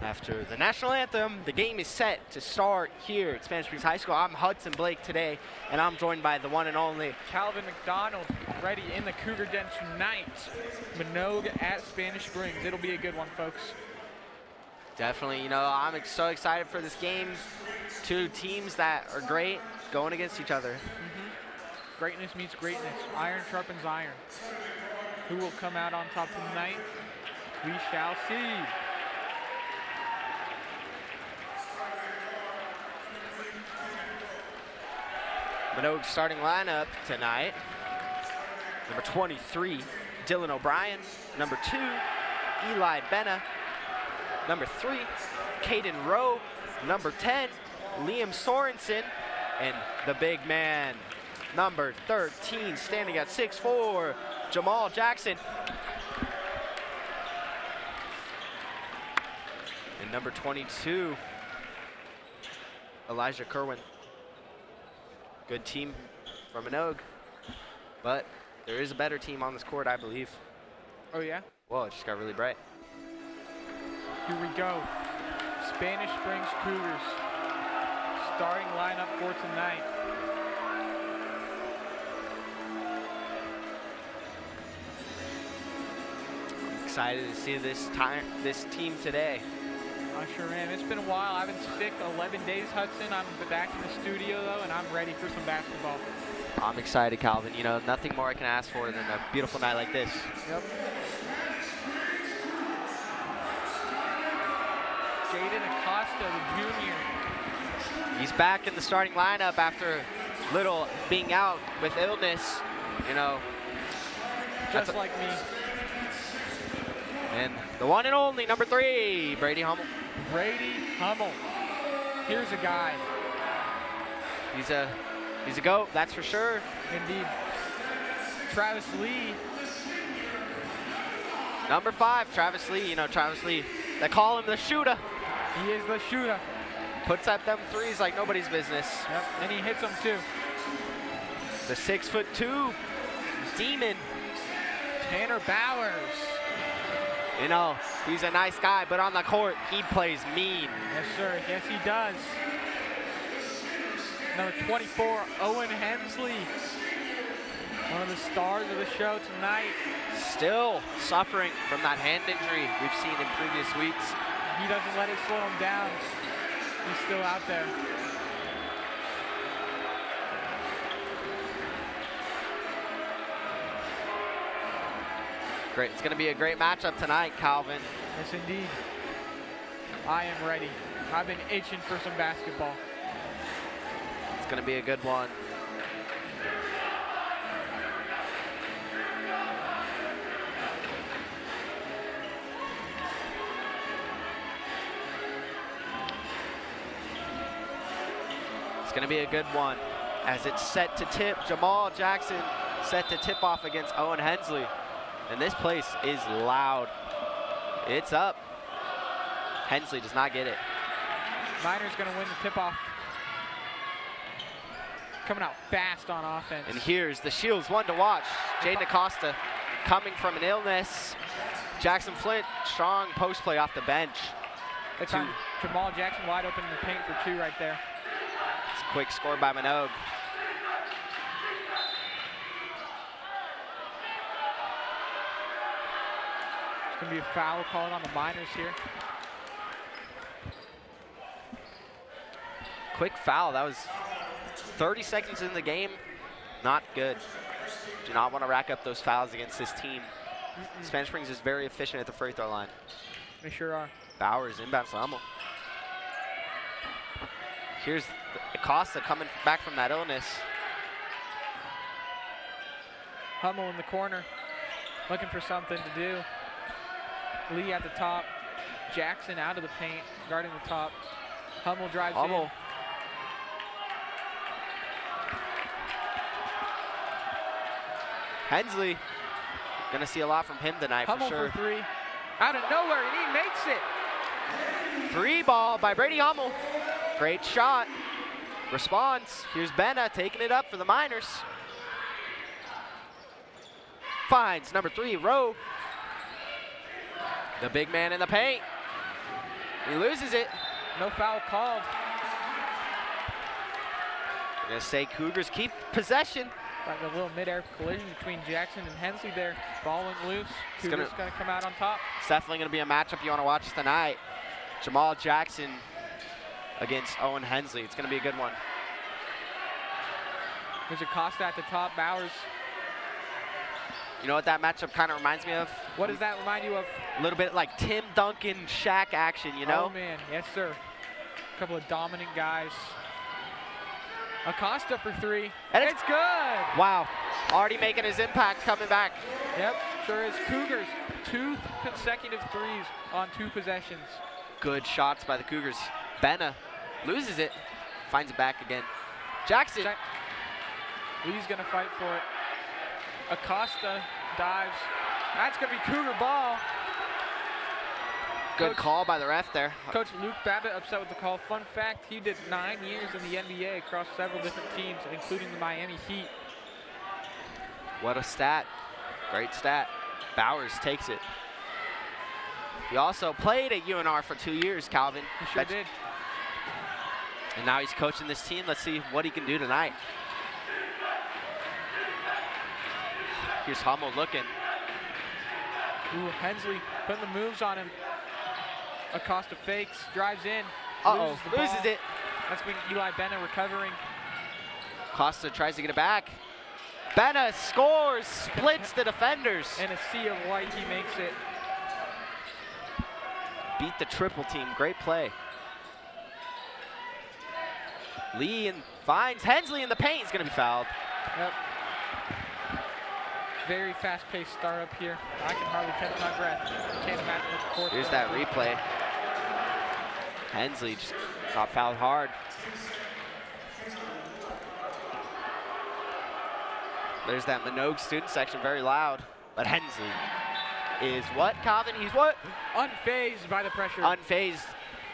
After the national anthem, the game is set to start here at Spanish Springs High School. I'm Hudson Blake today, and I'm joined by the one and only Calvin McDonald, ready in the Cougar Den tonight. Manogue at Spanish Springs. It'll be a good one, folks. Definitely, I'm so excited for this game. Two teams that are great going against each other. Greatness meets greatness. Iron sharpens iron. Who will come out on top tonight? We shall see. Manogue's starting lineup tonight. Number 23, Dylan O'Brien. Number 2, Eli Benna. Number 3, Caden Rowe. Number 10, Liam Sorensen. And the big man, number 13, standing at 6'4", Jamal Jackson. And number 22, Elijah Kerwin. Good team from Manogue, but there is a better team on this court, I believe. Oh, yeah? Well, it just got really bright. Here we go. Spanish Springs Cougars. Starting lineup for tonight. I'm excited to see this team today. I sure am. It's been a while. I've been sick 11 days, Hudson. I'm back in the studio, though, and I'm ready for some basketball. I'm excited, Calvin. Nothing more I can ask for than a beautiful night like this. Yep. Jaden Acosta, the junior. He's back in the starting lineup after Little being out with illness, Just like me. And the one and only, number 3, Brady Hummel. Brady Hummel. Here's a guy. He's a GOAT, that's for sure. Indeed. Travis Lee. Number 5, Travis Lee. Travis Lee, they call him the shooter. He is the shooter. Puts up them threes like nobody's business. Yep, and he hits them too. The 6'2" demon. Tanner Bowers. He's a nice guy, but on the court, he plays mean. Yes, sir. Yes, he does. Number 24, Owen Hensley. One of the stars of the show tonight. Still suffering from that hand injury we've seen in previous weeks. He doesn't let it slow him down. He's still out there. Great. It's going to be a great matchup tonight, Calvin. Yes, indeed. I am ready. I've been itching for some basketball. It's going to be a good one. It's going to be a good one as it's set to tip. Jamal Jackson set to tip off against Owen Hensley. And this place is loud. It's up. Hensley does not get it. Miner's going to win the tip-off. Coming out fast on offense. And here's the Shields one to watch. Jaden Acosta coming from an illness. Jackson Flint, strong post play off the bench. They found Jamal Jackson wide open in the paint for 2 right there. It's a quick score by Manogue. Going to be a foul called on the Miners here. Quick foul. That was 30 seconds in the game. Not good. Do not want to rack up those fouls against this team. Spanish Springs is very efficient at the free throw line. They sure are. Bowers inbounds to Hummel. Here's Acosta coming back from that illness. Hummel in the corner, looking for something to do. Lee at the top. Jackson out of the paint, guarding the top. Hummel drives in. Hensley, gonna see a lot from him tonight Hummel for sure. For 3. Out of nowhere, and he makes it. 3 ball by Brady Hummel. Great shot. Response. Here's Benna taking it up for the Miners. Finds number 3, Rowe. The big man in the paint. He loses it. No foul called. I'm gonna say Cougars keep possession. Like a little mid-air collision between Jackson and Hensley there. Ball went loose. Cougars gonna come out on top. It's definitely gonna be a matchup you wanna watch tonight. Jamal Jackson against Owen Hensley. It's gonna be a good one. There's Acosta at the top, Bowers. You know what that matchup kind of reminds me of? What does that remind you of? A little bit like Tim Duncan, Shaq action, you know? Oh man, yes sir. A couple of dominant guys. Acosta for three, and it's good! Wow, already making his impact coming back. Yep, sure is. Cougars, 2 consecutive threes on 2 possessions. Good shots by the Cougars. Benna loses it, finds it back again. Jackson. Lee's gonna fight for it. Acosta dives. That's gonna be Cougar ball. Good call by the ref there. Coach Luke Babbitt upset with the call. Fun fact, he did 9 years in the NBA across several different teams, including the Miami Heat. What a stat. Great stat. Bowers takes it. He also played at UNR for 2 years, Calvin. He sure did. And now he's coaching this team. Let's see what he can do tonight. Here's Hummel looking. Ooh, Hensley putting the moves on him. Acosta fakes, drives in, loses it. That's been Eli Benna recovering. Costa tries to get it back. Benna scores, splits the defenders. In a sea of white, he makes it. Beat the triple team, great play. Lee finds Hensley in the paint, he's gonna be fouled. Yep. Very fast-paced start up here. I can hardly catch my breath. Can't imagine what the court. Here's that replay. Hensley just got fouled hard. There's that Manogue student section, very loud. But Hensley is what, Calvin? He's what? Unfazed by the pressure. Unfazed.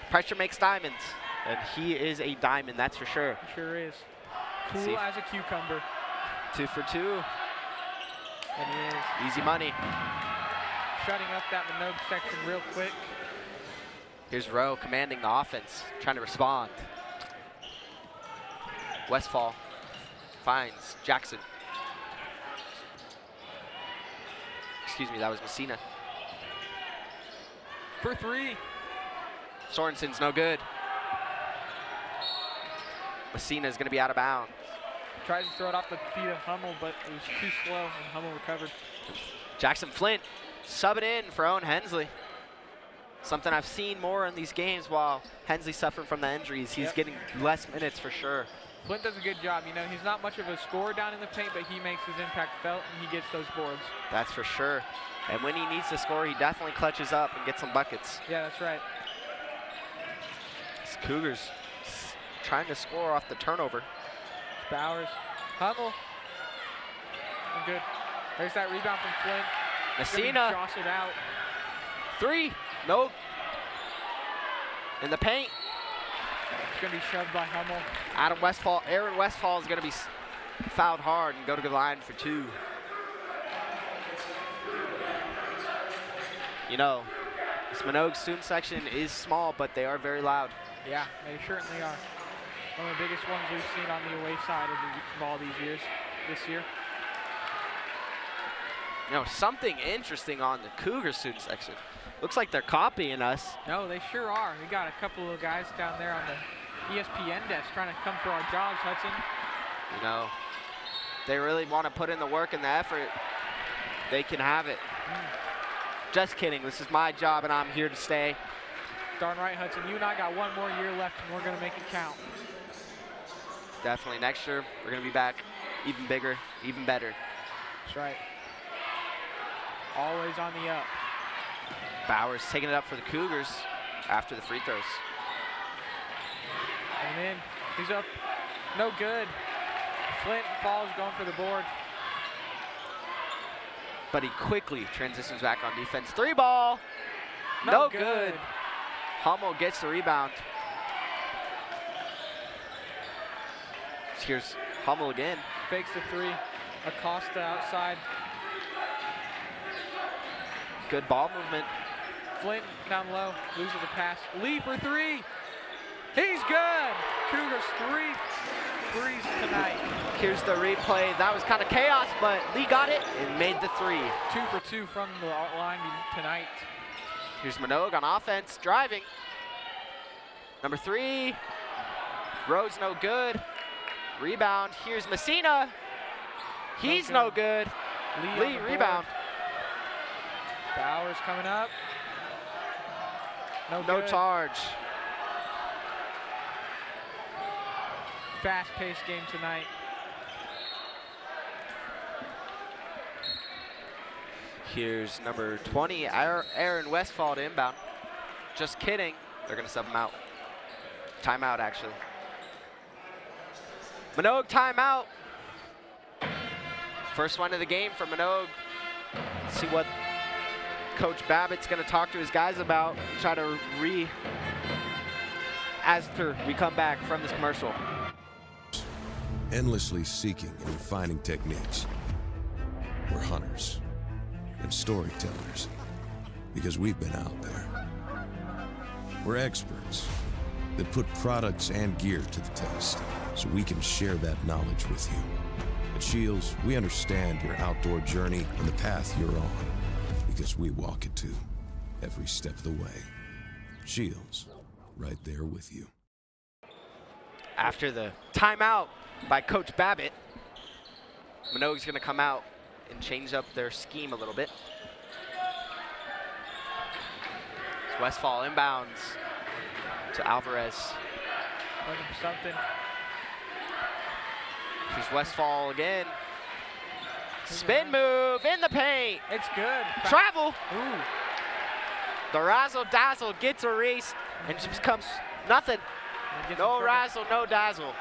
Pressure makes diamonds. And he is a diamond, that's for sure. He sure is. Cool as a cucumber. 2 for 2. And he is. Easy money. Shutting up that Manogue section real quick. Here's Rowe commanding the offense, trying to respond. Westfall finds Jackson. Excuse me, that was Messina. For 3. Sorensen's no good. Messina's gonna be out of bounds. Tries to throw it off the feet of Hummel, but it was too slow, and Hummel recovered. Jackson Flint subbing in for Owen Hensley. Something I've seen more in these games while Hensley's suffering from the injuries. He's getting less minutes for sure. Flint does a good job. You know, he's not much of a scorer down in the paint, but he makes his impact felt, and he gets those boards. That's for sure. And when he needs to score, he definitely clutches up and gets some buckets. Yeah, that's right. It's Cougars trying to score off the turnover. Bowers, Hummel, and good. There's that rebound from Flint. Messina, jostled out. 3, no. In the paint. It's gonna be shoved by Hummel. Aaron Westfall is gonna be fouled hard and go to the line for 2. You know, this Manogue student section is small, but they are very loud. Yeah, they certainly are. One of the biggest ones we've seen on the away side of the ball this year. You know, something interesting on the Cougar student section. Looks like they're copying us. No, they sure are. We got a couple of guys down there on the ESPN desk trying to come for our jobs, Hudson. You know, they really want to put in the work and the effort. They can have it. Just kidding. This is my job, and I'm here to stay. Darn right, Hudson. You and I got 1 more year left, and we're going to make it count. Definitely. Next year, we're going to be back even bigger, even better. That's right. Always on the up. Bowers taking it up for the Cougars after the free throws. And in. He's up. No good. Flint falls, going for the board. But he quickly transitions back on defense. 3 ball. No good. good. Hummel gets the rebound. Here's Hummel again. Fakes the 3. Acosta outside. Good ball movement. Flint down low, loses the pass. Lee for three. He's good. Cougars 3 threes tonight. Here's the replay. That was kind of chaos, but Lee got it and made the 3. 2 for 2 from the line tonight. Here's Manogue on offense, driving. Number 3. Rhodes no good. Rebound. Here's Messina. He's no good. Lee rebound. Bowers coming up. No charge. Fast-paced game tonight. Here's number 20, Aaron Westfall to inbound. Just kidding. They're going to sub him out. Timeout, actually. Manogue timeout. First one of the game for Manogue. Let's see what Coach Babbitt's going to talk to his guys about. Try to after we come back from this commercial. Endlessly seeking and refining techniques. We're hunters and storytellers because we've been out there. We're experts that put products and gear to the test so we can share that knowledge with you. At Shields, we understand your outdoor journey and the path you're on because we walk it too, every step of the way. Shields, right there with you. After the timeout by Coach Babbitt, Manogue's going to come out and change up their scheme a little bit. Westfall inbounds to Alvarez. Looking for something. Here's Westfall again. Spin move in the paint. It's good. Travel. Ooh. The razzle dazzle gets erased and just becomes nothing. No razzle, no dazzle.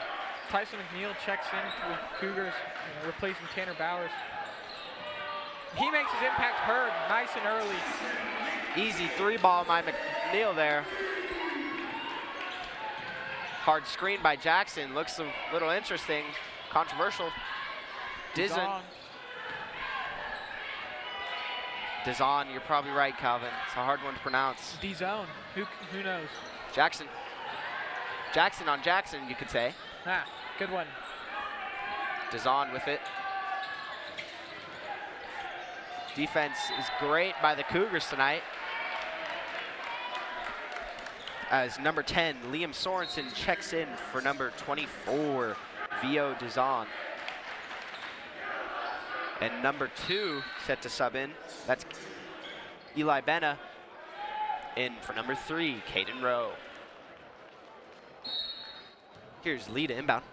Tyson McNeil checks in with Cougars, replacing Tanner Bowers. He makes his impact heard nice and early. Easy 3-ball by McNeil there. Hard screen by Jackson. Looks a little interesting, controversial. Dizon, you're probably right, Calvin. It's a hard one to pronounce. D-zone, who knows? Jackson. Jackson on Jackson, you could say. Ah, good one. Dizon with it. Defense is great by the Cougars tonight. As number 10, Liam Sorensen checks in for number 24, Vio Dizon. And number 2 set to sub in, that's Eli Benna. In for number 3, Caden Rowe. Here's Lee to inbound.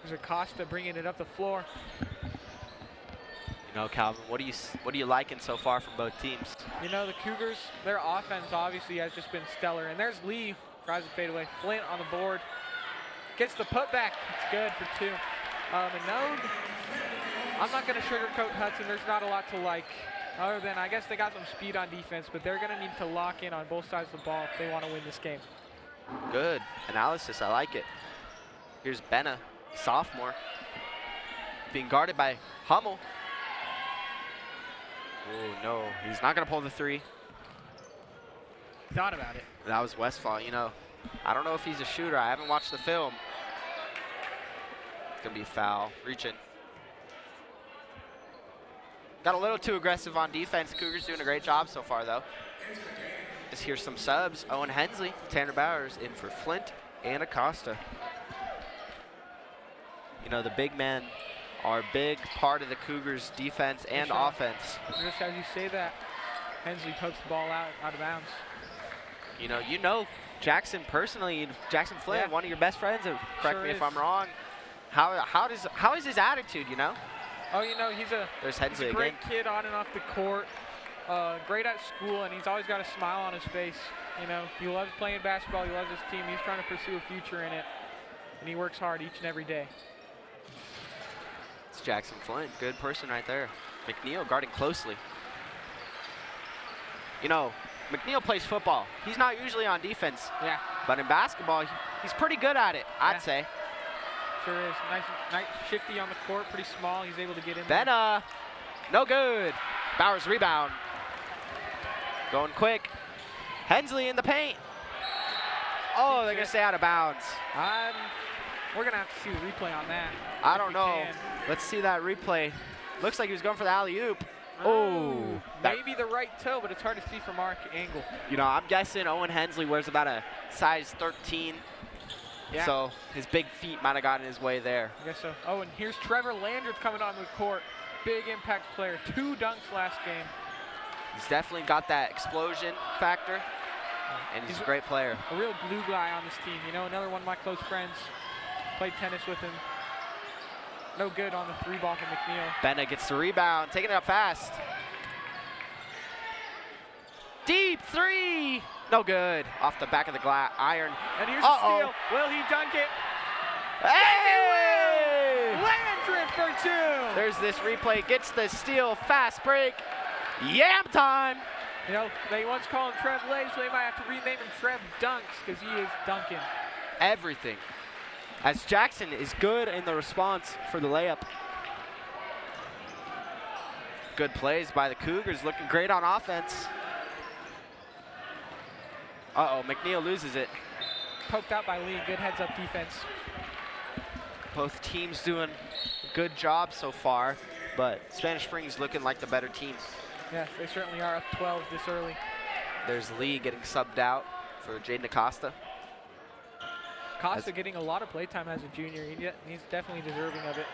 There's Acosta bringing it up the floor. You know, Calvin, what are you liking so far from both teams? You know, the Cougars, their offense obviously has just been stellar. And there's Lee, tries to fade away. Flint on the board. Gets the putback. It's good for 2. Manogue, I'm not going to sugarcoat Hudson. There's not a lot to like. Other than, I guess they got some speed on defense, but they're going to need to lock in on both sides of the ball if they want to win this game. Good analysis, I like it. Here's Benna, sophomore, being guarded by Hummel. Oh no, he's not gonna pull the 3. Thought about it. That was Westfall, you know. I don't know if he's a shooter, I haven't watched the film. It's gonna be a foul, reaching. Got a little too aggressive on defense. Cougars doing a great job so far though. Here's some subs. Owen Hensley, Tanner Bowers in for Flint and Acosta. You know, the big men are a big part of the Cougars' defense and offense. Just as you say that, Hensley pokes the ball out of bounds. You know Jackson personally, Jackson Flint, one of your best friends. Correct me if I'm wrong. How is his attitude? You know? Oh, you know, he's a great kid on and off the court. Great at school, and he's always got a smile on his face. You know, he loves playing basketball. He loves his team. He's trying to pursue a future in it, and he works hard each and every day. It's Jackson Flint, good person right there. McNeil guarding closely. You know, McNeil plays football. He's not usually on defense. Yeah. But in basketball, he's pretty good at it, I'd say. Sure is. Nice shifty on the court, pretty small. He's able to get in there. Benna, no good. Bowers rebound. Going quick. Hensley in the paint. Oh, they're going to stay out of bounds. We're going to have to see the replay on that. I don't know. Let's see that replay. Looks like he was going for the alley-oop. Oh. Maybe the right toe, but it's hard to see from our angle. You know, I'm guessing Owen Hensley wears about a size 13. Yeah. So his big feet might have gotten his way there. I guess so. Oh, and here's Trevor Landreth coming on the court. Big impact player. 2 dunks last game. He's definitely got that explosion factor, and he's a great player. A real glue guy on this team. You know, another one of my close friends. Played tennis with him. No good on the 3-ball from McNeil. Benna gets the rebound, taking it up fast. Deep 3. No good. Off the back of the glass iron. And here's a steal. Will he dunk it? Hey! Landreth for 2. There's this replay. Gets the steal. Fast break. Yam time. You know, they once called him Trev Lays, so they might have to rename him Trev Dunks because he is dunking everything. As Jackson is good in the response for the layup. Good plays by the Cougars, looking great on offense. McNeil loses it. Poked out by Lee, good heads up defense. Both teams doing a good job so far, but Spanish Springs looking like the better team. Yes, they certainly are up 12 this early. There's Lee getting subbed out for Jaden Acosta. Acosta getting a lot of playtime as a junior. He's definitely deserving of it.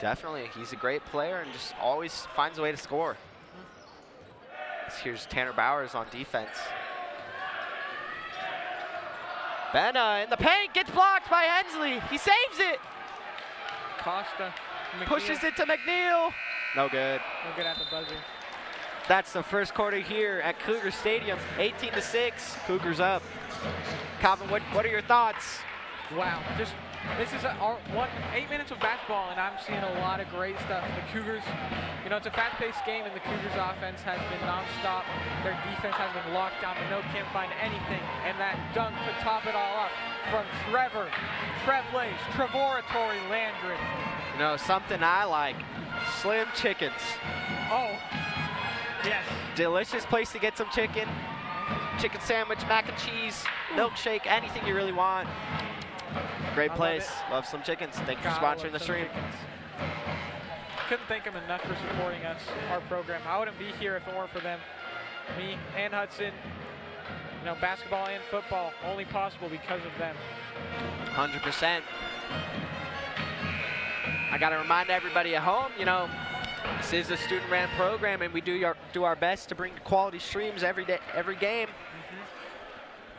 Definitely. He's a great player and just always finds a way to score. Here's Tanner Bowers on defense. Benna in the paint, gets blocked by Hensley. He saves it. Acosta. Pushes it to McNeil. No good. No good at the buzzer. That's the first quarter here at Cougar Stadium. 18-6, Cougars up. Calvin, what are your thoughts? Wow, this is 8 minutes of basketball, and I'm seeing a lot of great stuff. The Cougars, you know, it's a fast-paced game, and the Cougars' offense has been nonstop. Their defense has been locked down. Manogue can't find anything, and that dunk to top it all up from Trev Lays, Trevoratory Landreth. You know, something I like, Slim Chickens. Oh, yes. Delicious place to get some chicken chicken sandwich, mac and cheese, milkshake, anything you really want. Great place. Love Slim Chickens. Thank you for sponsoring the stream. Couldn't thank them enough for supporting us, our program. I wouldn't be here if it weren't for them. Me and Hudson, you know, basketball and football, only possible because of them. 100%. I got to remind everybody at home, you know, this is a student-ran program, and we do our best to bring quality streams every day, every game.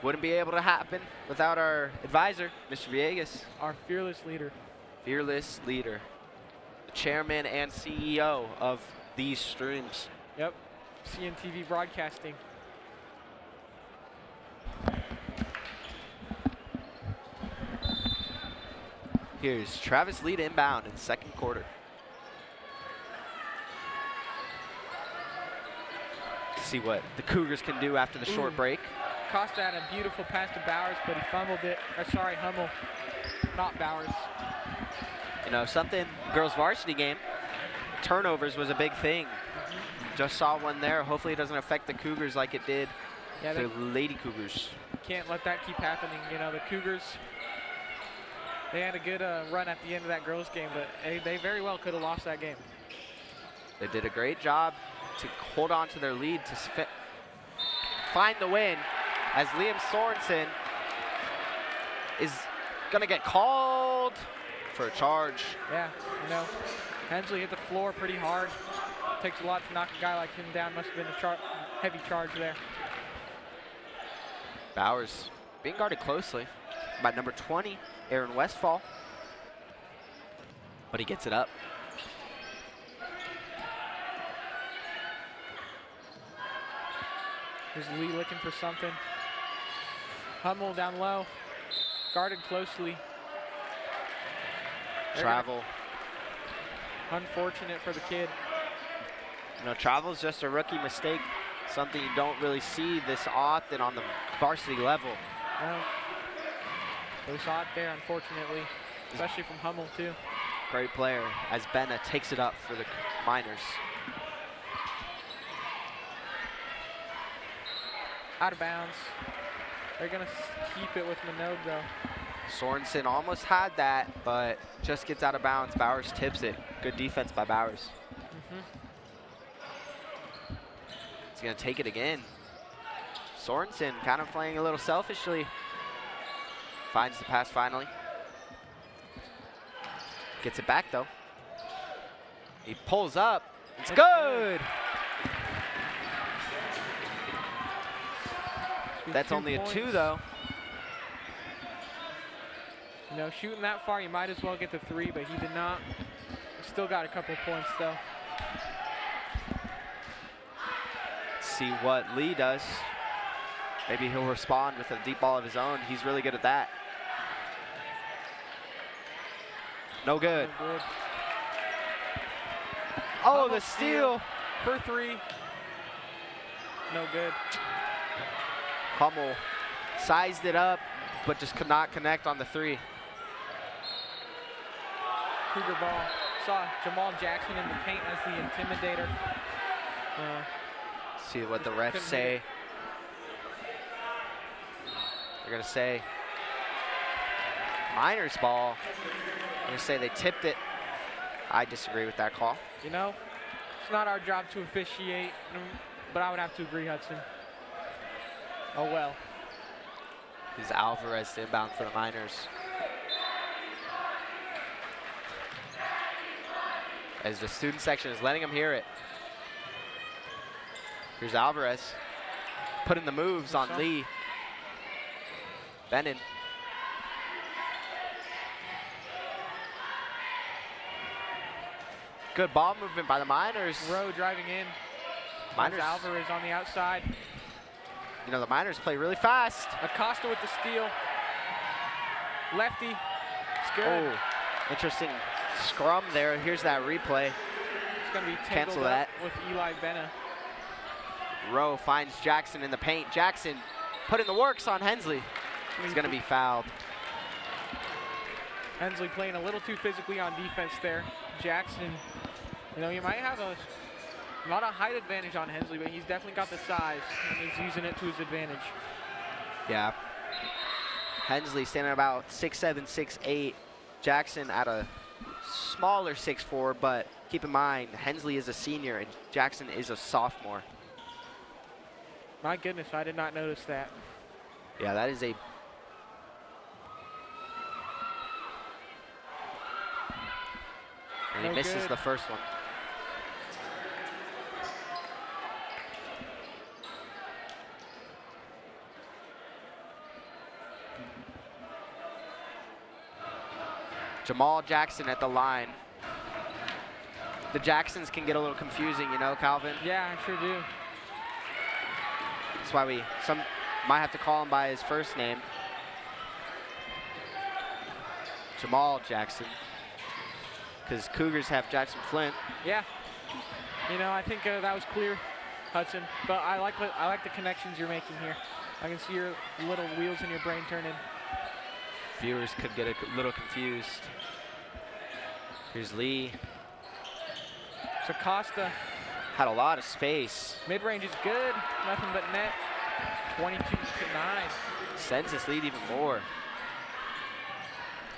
Wouldn't be able to happen without our advisor, Mr. Villegas. Our fearless leader. Fearless leader. The chairman and CEO of these streams. Yep. CNTV Broadcasting. Here's Travis Lee to inbound in the second quarter. See what the Cougars can do after the short break. Costa had a beautiful pass to Bowers, but he fumbled it. Or sorry, Hummel, not Bowers. You know, something, girls varsity game, turnovers was a big thing. Just saw one there. Hopefully it doesn't affect the Cougars like it did the Lady Cougars. Can't let that keep happening. You know, the Cougars, they had a good run at the end of that girls game, but they very well could have lost that game. They did a great job to hold on to their lead to find the win, as Liam Sorensen is gonna get called for a charge. Yeah, you know, Hensley hit the floor pretty hard. Takes a lot to knock a guy like him down. Must have been a heavy charge there. Bowers being guarded closely by number 20, Aaron Westfall. But he gets it up. Here's Lee looking for something. Hummel down low, guarded closely. Travel. Unfortunate for the kid. You know, travel is just a rookie mistake, something you don't really see this often on the varsity level. Well, we saw it there, unfortunately, especially from Hummel, too. Great player, as Benna takes it up for the Miners. Out of bounds. They're going to keep it with Manogue, though. Sorensen almost had that, but just gets out of bounds. Bowers tips it. Good defense by Bowers. He's going to take it again. Sorensen kind of playing a little selfishly. Finds the pass finally. Gets it back, though. He pulls up. It's good. That's only a 2, though. You know, shooting that far, you might as well get the 3, but he did not. Still got a couple of points, though. Let's see what Lee does. Maybe he'll respond with a deep ball of his own. He's really good at that. No good. No good. Oh, the steal. For 3. No good. Hummel sized it up, but just could not connect on the 3. Cougar ball. Saw Jamal Jackson in the paint as the intimidator. See what the refs say. They're going to say Miners ball. They're going to say they tipped it. I disagree with that call. You know, it's not our job to officiate, but I would have to agree, Hudson. Oh, well. This is Alvarez inbound for the Miners. As the student section is letting him hear it. Here's Alvarez putting the moves on Lee. Bennon. Good ball movement by the Miners. Rowe driving in. Miners. Alvarez on the outside. You know, the Miners play really fast. Acosta with the steal. Lefty. It's good. Oh, interesting scrum there. Here's that replay. It's going to be Cancel tangled that. up with Eli Benna. Rowe finds Jackson in the paint. Jackson putting the works on Hensley. He's going to be fouled. Hensley playing a little too physically on defense there. Jackson, you know, you might have not a height advantage on Hensley, but he's definitely got the size, and he's using it to his advantage. Yeah. Hensley standing about 6'7", 6'8". Jackson at a smaller 6'4", but keep in mind, Hensley is a senior and Jackson is a sophomore. My goodness, I did not notice that. Yeah, that is a... And he misses the first one. Jamal Jackson at the line. The Jacksons can get a little confusing, you know, Calvin? Yeah, I sure do. That's why some might have to call him by his first name. Jamal Jackson. Because Cougars have Jackson Flint. Yeah. You know, I think that was clear, Hudson. But I like the connections you're making here. I can see your little wheels in your brain turning. Viewers could get a little confused. Here's Lee. Acosta. Had a lot of space. Mid-range is good. Nothing but net. 22-9. Sends this lead even more.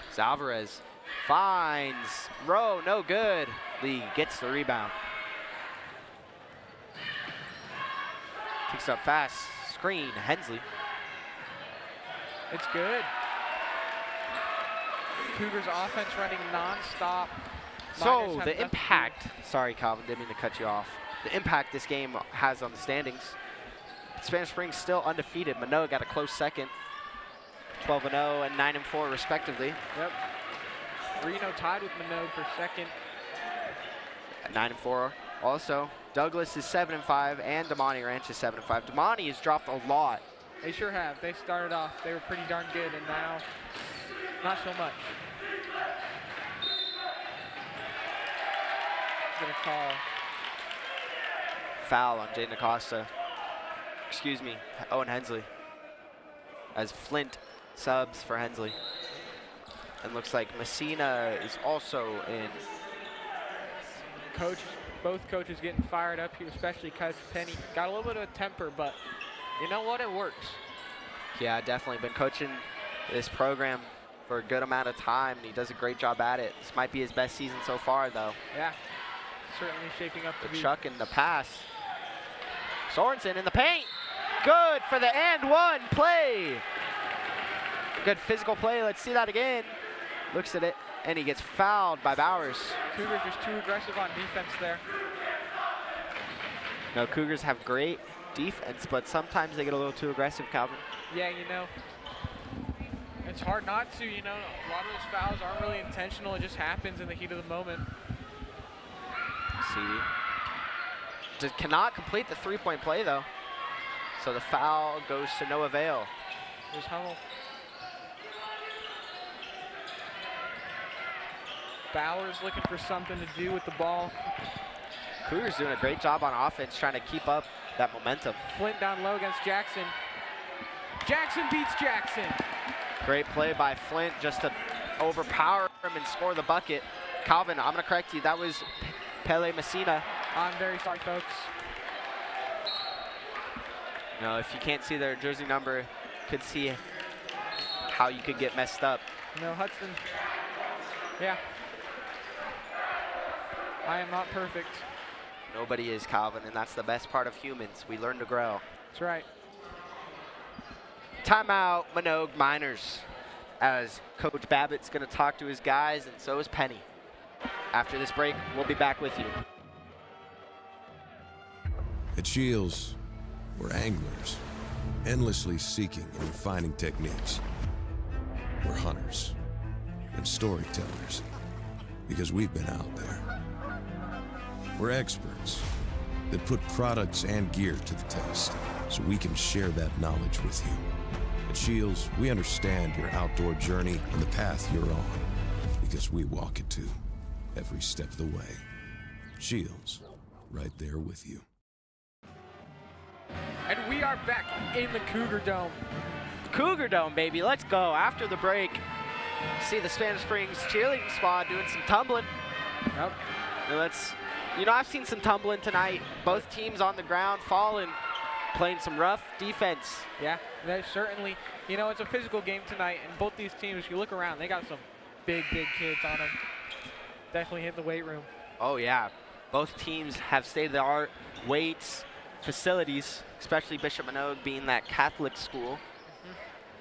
It's Alvarez. Finds Rowe, no good. Lee gets the rebound. Kicks up fast. Screen, Hensley. It's good. Cougars offense running non-stop. So the impact, sorry Calvin, didn't mean to cut you off. The impact this game has on the standings. Spanish Springs still undefeated. Manogue got a close second. 12-0 and 9-4 respectively. Yep. Reno tied with Manogue for second. At 9-4 also. Douglas is 7-5 and Damani Ranch is 7-5. Damani has dropped a lot. They sure have. They started off, they were pretty darn good, and now not so much. Gonna call foul on Jaden Acosta. Excuse me, Owen Hensley. As Flint subs for Hensley. And looks like Messina is also in. Both coaches getting fired up here, especially Coach Penny. Got a little bit of a temper, but you know what? It works. Yeah, definitely been coaching this program for a good amount of time, and he does a great job at it. This might be his best season so far, though. Yeah, certainly shaping up to be. Chuck in the pass. Sorensen in the paint. Good for the and one play. Good physical play. Let's see that again. Looks at it, and he gets fouled by Bowers. Cougars just too aggressive on defense there. No, Cougars have great defense, but sometimes they get a little too aggressive, Calvin. Yeah, you know, it's hard not to, you know. A lot of those fouls aren't really intentional. It just happens in the heat of the moment. Cannot complete the three-point play, though. So the foul goes to no avail. Here's Hummel. Bowers looking for something to do with the ball. Cougars doing a great job on offense, trying to keep up that momentum. Flint down low against Jackson. Jackson beats Jackson. Great play by Flint just to overpower him and score the bucket. Calvin, I'm going to correct you. That was Pele Messina. I'm very sorry, folks. No, if you can't see their jersey number, you could see how you could get messed up. No, Hudson. Yeah. I am not perfect. Nobody is, Calvin, and that's the best part of humans. We learn to grow. That's right. Timeout, Manogue Miners, as Coach Babbitt's going to talk to his guys, and so is Penny. After this break, we'll be back with you. At Shields, we're anglers, endlessly seeking and refining techniques. We're hunters and storytellers, because we've been out there. We're experts that put products and gear to the test, so we can share that knowledge with you. At Shields, we understand your outdoor journey and the path you're on, because we walk it too, every step of the way. Shields, right there with you. And we are back in the Cougar Dome. Cougar Dome, baby, let's go. After the break, see the Spanish Springs cheerleading squad doing some tumbling. Yep. And you know, I've seen some tumbling tonight. Both teams on the ground, falling, playing some rough defense. Yeah, they certainly, you know, it's a physical game tonight, and both these teams, you look around, they got some big kids on them. Definitely hit the weight room. Oh, yeah. Both teams have state-of-the-art weights, facilities, especially Bishop Manogue being that Catholic school.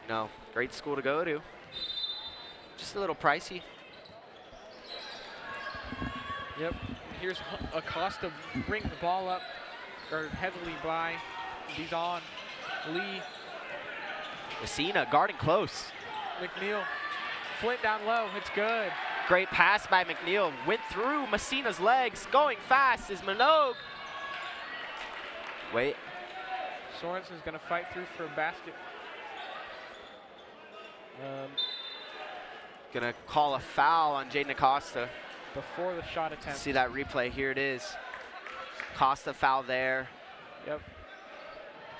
You know, great school to go to. Just a little pricey. Yep. Here's Acosta bringing the ball up, guarded heavily by Dizon, Lee. Messina guarding close. McNeil. Flint down low. It's good. Great pass by McNeil. Went through Messina's legs. Going fast is Manogue. Wait. Sorensen's going to fight through for a basket. Gonna call a foul on Jaden Acosta. Before the shot attempt. See that replay, here it is. Costa foul there. Yep.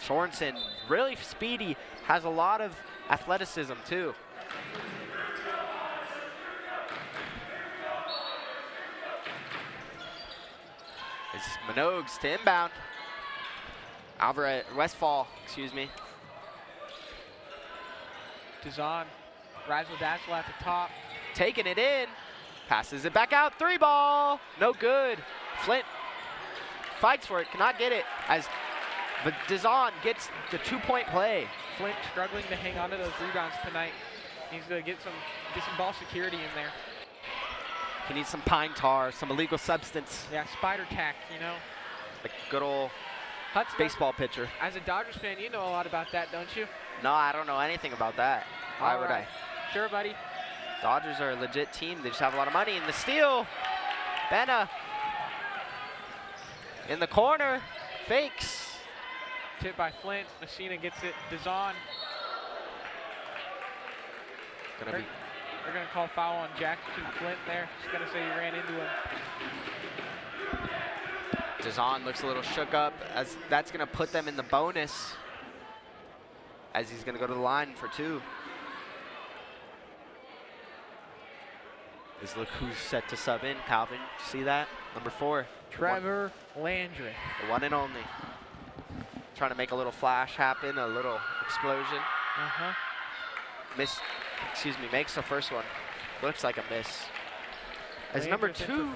Sorensen, really speedy, has a lot of athleticism too. It's Manogue's to inbound. Westfall, excuse me. Dizon, razzle-dazzle at the top. Taking it in. Passes it back out, three ball, no good. Flint fights for it, cannot get it, as Dizon gets the two-point play. Flint struggling to hang on to those rebounds tonight. Needs to get some ball security in there. He needs some pine tar, some illegal substance. Yeah, spider tack, you know. Like good old Hudson, baseball pitcher. As a Dodgers fan, you know a lot about that, don't you? No, I don't know anything about that. Why would I? Sure, buddy. Dodgers are a legit team. They just have a lot of money. And the steal, Benna in the corner, fakes. Tip by Flint. Messina gets it. Dizon. They're going to call foul on Jackson Flint there. Just going to say he ran into him. Dizon looks a little shook up, as that's going to put them in the bonus, as he's going to go to the line for two. Look who's set to sub in, Calvin. See that? Number 4. Trevor Landry. The one and only. trying to make a little flash happen, a little explosion. Makes the first one. Looks like a miss. As number 2,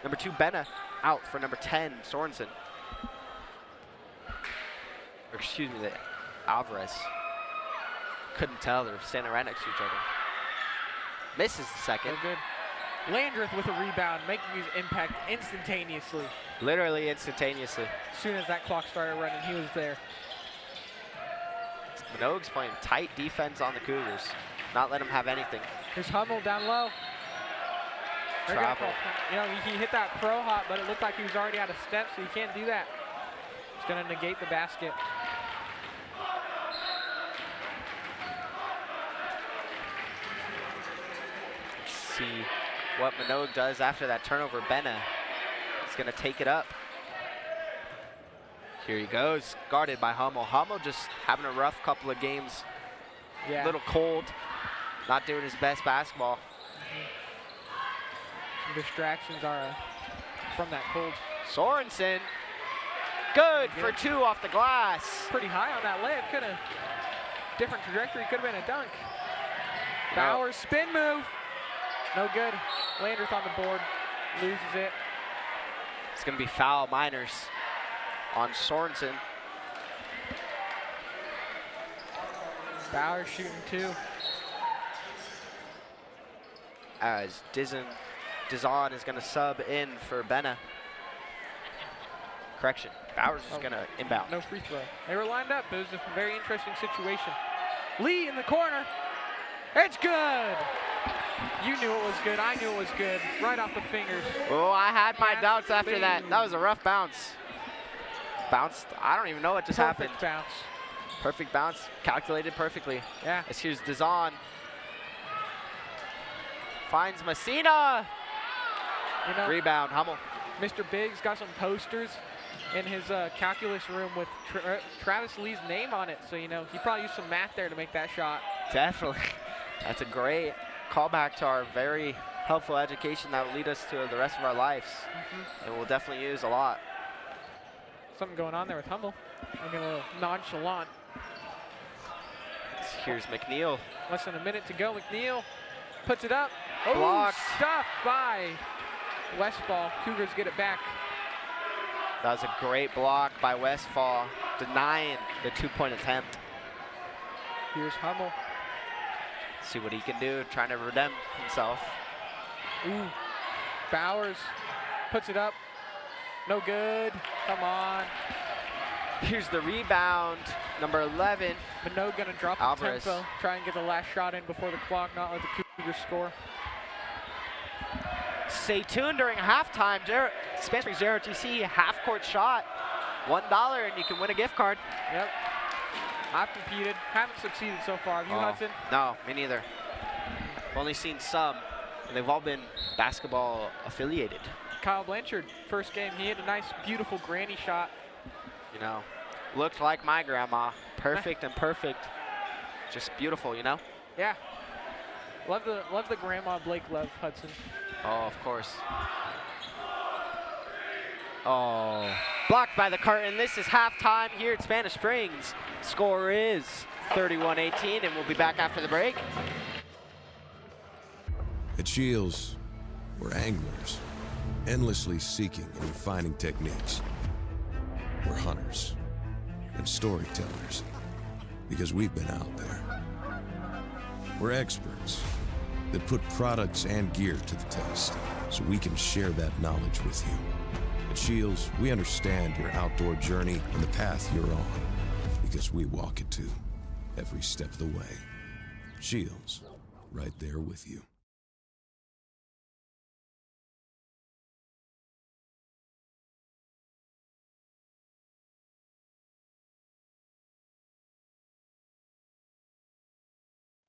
Benna out for number 10, Sorensen. Or excuse me, Alvarez. Couldn't tell, they're standing right next to each other. Misses the second. Good. Landreth with a rebound, making his impact instantaneously. Literally instantaneously. As soon as that clock started running, he was there. Manogue's playing tight defense on the Cougars. Not let him have anything. Here's Hummel down low. Travel. You know, he hit that pro hop, but it looked like he was already out of steps, so you can't do that. It's going to negate the basket. Let's see what Manogue does after that turnover. Benna is going to take it up. Here he goes, guarded by Hummel. Hummel just having a rough couple of games. Yeah. A little cold, not doing his best basketball. Some distractions are from that cold. Sorensen, good for 2 off the glass. Pretty high on that layup, could have, different trajectory, could have been a dunk. Bowers, spin move, no good. Landreth on the board, loses it. It's gonna be foul minors on Sorensen. Bowers shooting 2. As Dizon is gonna sub in for Benna. Correction, Bowers is gonna inbound. No free throw. They were lined up. It was a very interesting situation. Lee in the corner. It's good. You knew it was good. I knew it was good. Right off the fingers. Oh, I had my Pass doubts after that. Lee. That was a rough bounce. Bounced, I don't even know what just happened. Perfect bounce. Perfect bounce, calculated perfectly. Yeah. As here's Dizon. Finds Messina. You know, Rebound, Hummel. Mr. Biggs got some posters in his calculus room with Travis Lee's name on it. So, you know, he probably used some math there to make that shot. Definitely. That's a great callback to our very helpful education that will lead us to the rest of our lives. And we'll definitely use a lot. Something going on there with Hummel. Looking a little nonchalant. Here's McNeil. Less than a minute to go. McNeil puts it up. Oh, Blocked. stuffed by Westfall. Cougars get it back. That was a great block by Westfall, denying the 2-point attempt. Here's Hummel. See what he can do, trying to redeem himself. Ooh. Bowers puts it up. No good. Come on. Here's the rebound, number 11. Manogue gonna drop Alvarez. the tempo. Try and get the last shot in before the clock, not let the Cougars score. Stay tuned during halftime. Spanish JRTC half-court shot. $1 and you can win a gift card. Yep. I've competed. Haven't succeeded so far. Have you, Hudson? No, me neither. I've only seen some, and they've all been basketball affiliated. Kyle Blanchard, first game, he hit a nice, beautiful granny shot. You know, looked like my grandma. Perfect and perfect. Just beautiful, you know? Yeah. Love the grandma Blake Love, Hudson. Oh, of course. Oh, blocked by the curtain. This is halftime here at Spanish Springs. Score is 31-18, and we'll be back after the break. At Shields, we're anglers, endlessly seeking and refining techniques. We're hunters and storytellers, because we've been out there. We're experts that put products and gear to the test, so we can share that knowledge with you. At Shields, we understand your outdoor journey and the path you're on, because we walk it too, every step of the way. Shields, right there with you.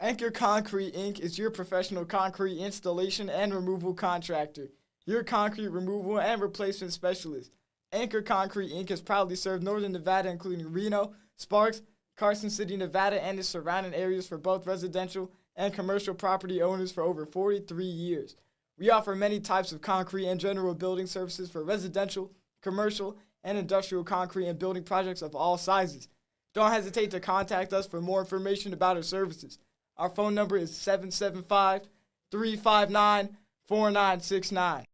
Anchor Concrete Inc. is your professional concrete installation and removal contractor, your concrete removal and replacement specialist. Anchor Concrete Inc. has proudly served Northern Nevada, including Reno, Sparks, Carson City, Nevada, and its surrounding areas for both residential and commercial property owners for over 43 years. We offer many types of concrete and general building services for residential, commercial, and industrial concrete and building projects of all sizes. Don't hesitate to contact us for more information about our services. Our phone number is 775-359-4969.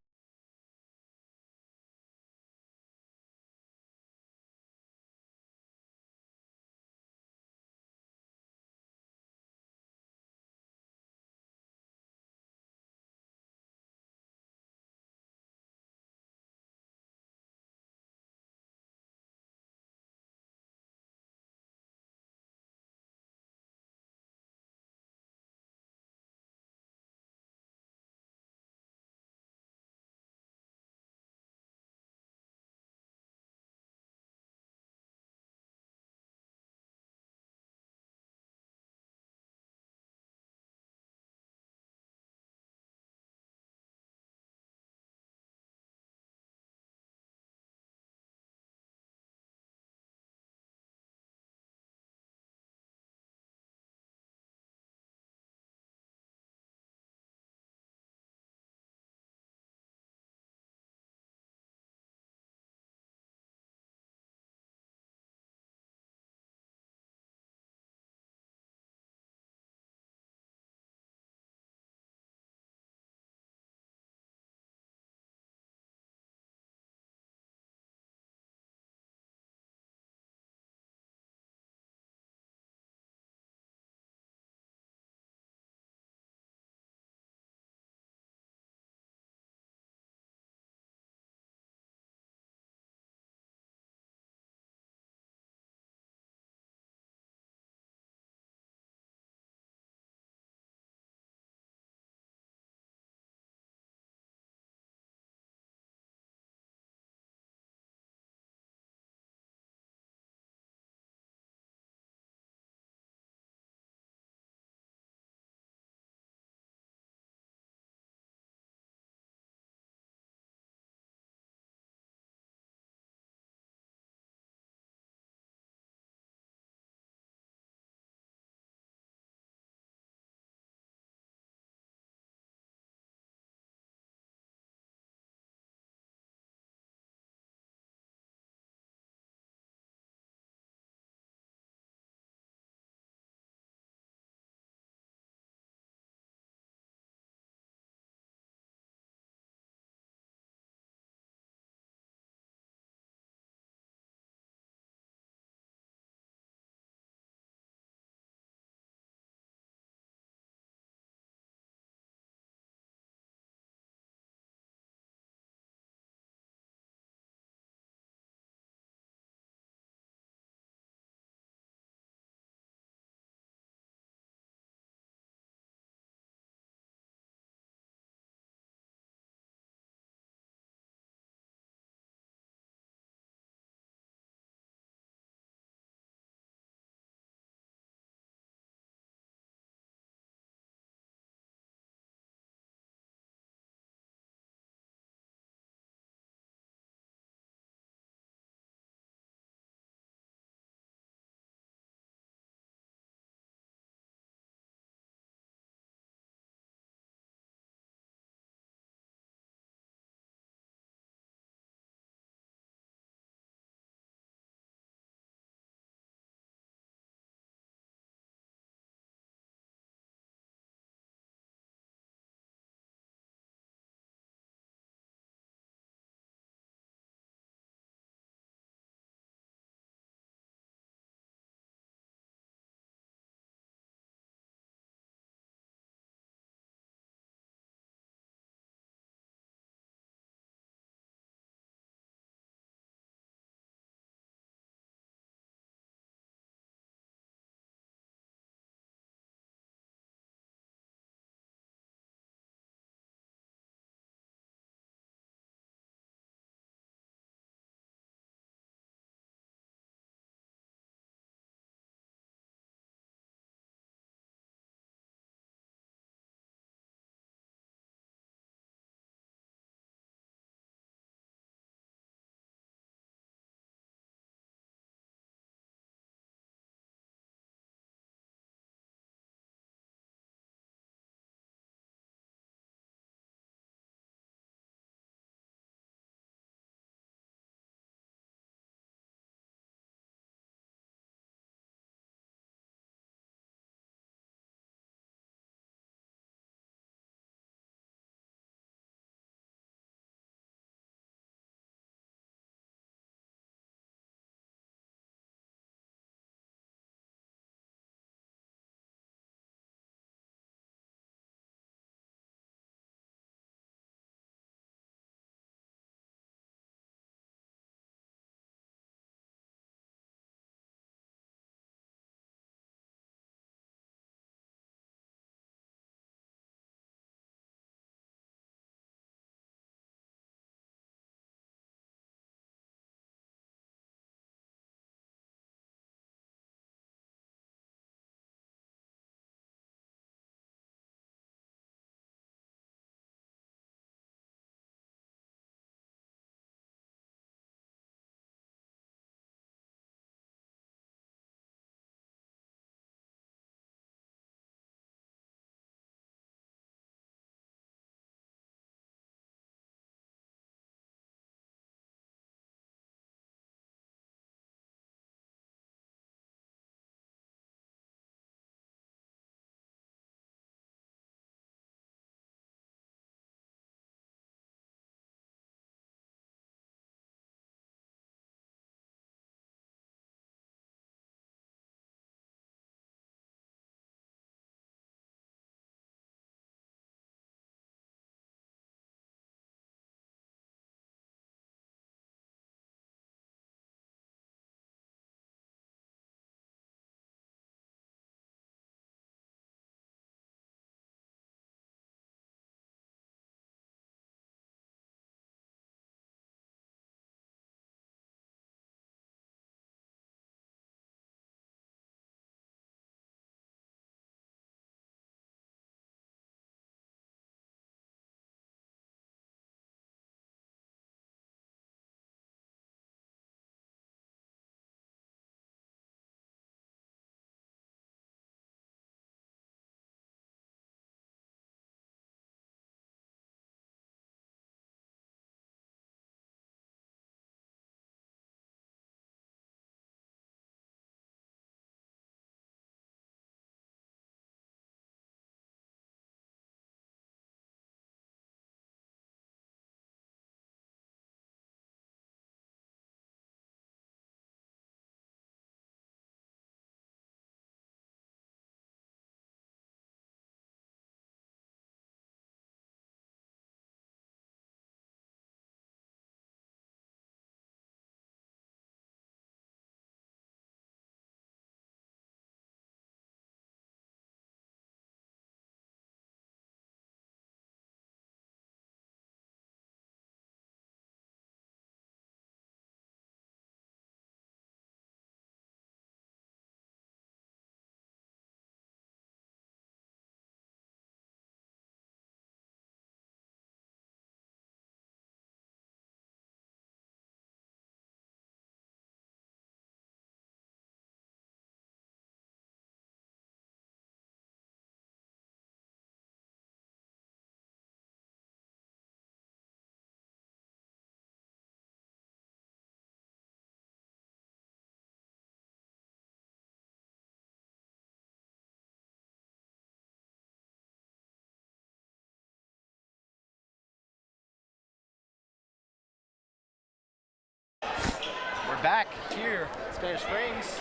We're back here, Spanish Springs.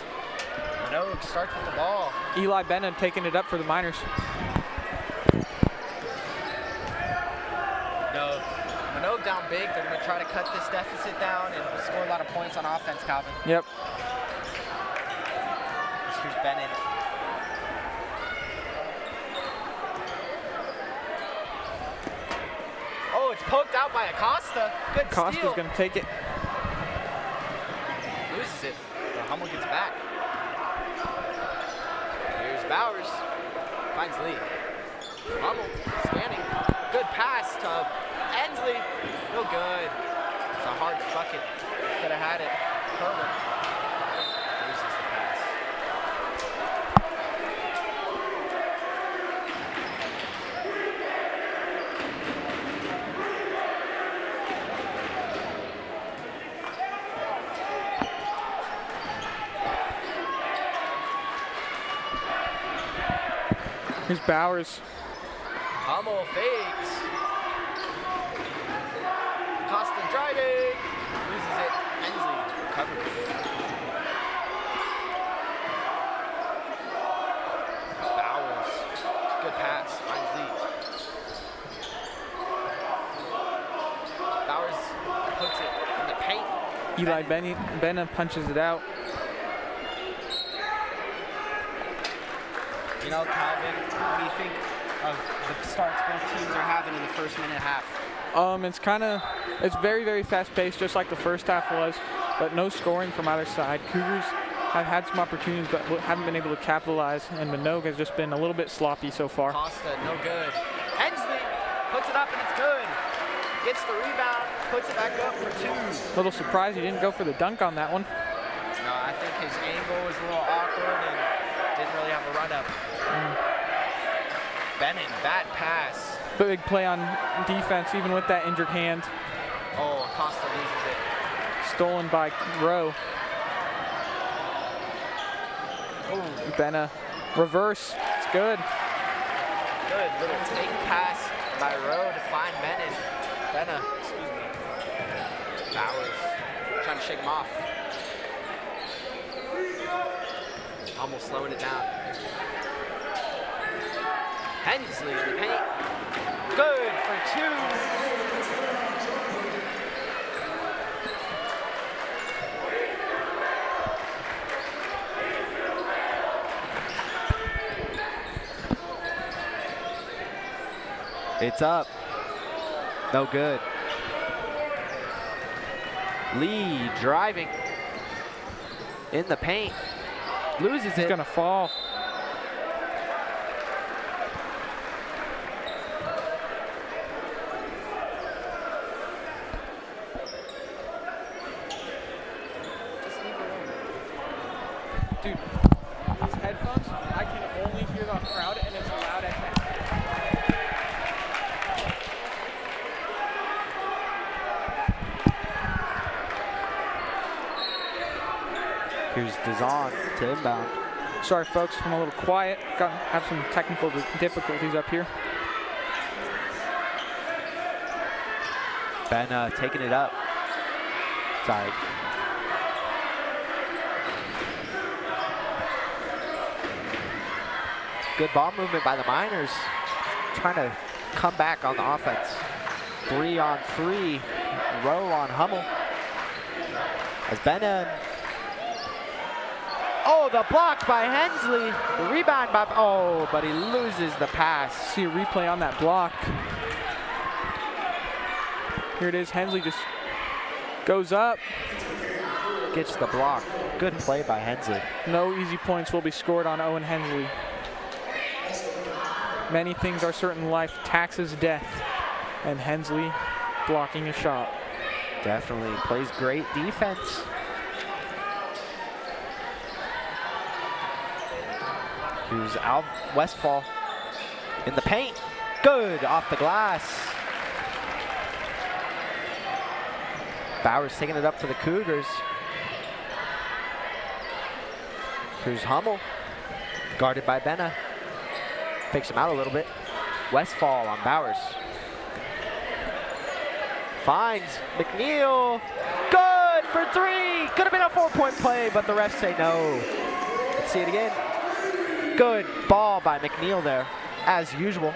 Manogue starts with the ball. Eli Benna taking it up for the Miners. Manogue down big. They're going to try to cut this deficit down and score a lot of points on offense, Calvin. Yep. Here's Bennett. Oh, it's poked out by Acosta. Good steal. Acosta's going to take it. Loses it. But Hummel gets back. Here's Bowers. Finds Lee. Hummel scanning. Good pass to Hensley. No good. It's a hard bucket. Could have had it. Herman loses the pass. Here's Bowers. Hummel fakes. Costa driving. Loses it. Hensley recovers. Bowers. Good pass. Finds Lee. Bowers puts it in the paint. Eli Benna punches it out. You know, Calvin, what do you think of the starts both teams are having in the first minute and a half? It's very, very fast paced, just like the first half was, but no scoring from either side. Cougars have had some opportunities, but haven't been able to capitalize, and Manogue has just been a little bit sloppy so far. Costa, no good. Hensley puts it up and it's good. Gets the rebound, puts it back up for two. A little surprised he didn't go for the dunk on that one. No, I think his angle was a little awkward and didn't really have a run up. Bennett, bad pass. Big play on defense, even with that injured hand. Oh, Costa loses it. Stolen by Rowe. Benna, reverse, it's good. Good little take pass by Rowe to find Benna, Bowers, trying to shake him off. Almost slowing it down. Hensley in the paint. Good for two. It's up. No good. Lee driving in the paint. Loses it. He's gonna fall. Dude, these headphones, I can only hear the crowd and it's loud as heck. Here's Dazan to inbound. Sorry folks, I'm a little quiet. Have some technical difficulties up here. Ben taking it up. Sorry. Good ball movement by the Miners. Trying to come back on the offense. 3-on-3. Rowe on Hummel. As Ben. Oh, the block by Hensley. The rebound by. Oh, but he loses the pass. See a replay on that block. Here it is. Hensley just goes up. Gets the block. Good play by Hensley. No easy points will be scored on Owen Hensley. Many things are certain in life, taxes death, and Hensley blocking a shot. Definitely plays great defense. Here's Westfall in the paint. Good off the glass. Bowers taking it up for the Cougars. Here's Hummel, guarded by Benna. Fakes him out a little bit. Westfall on Bowers. Finds McNeil. Good for three. Could have been a 4-point play, but the refs say no. Let's see it again. Good ball by McNeil there, as usual.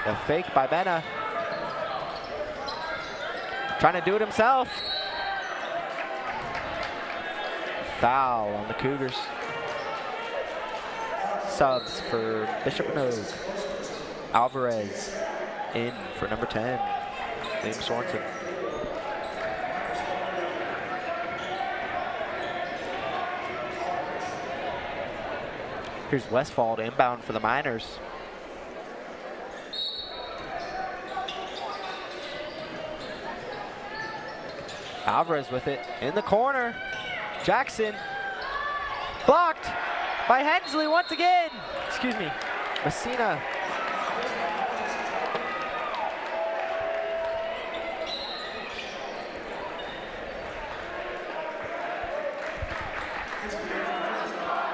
The fake by Benna. Trying to do it himself. Foul on the Cougars. Subs for Bishop Manogue. Alvarez in for number 10, James Swanson. Here's Westfall inbound for the Miners. Alvarez with it in the corner. Jackson blocked by Hensley once again. Excuse me, Messina.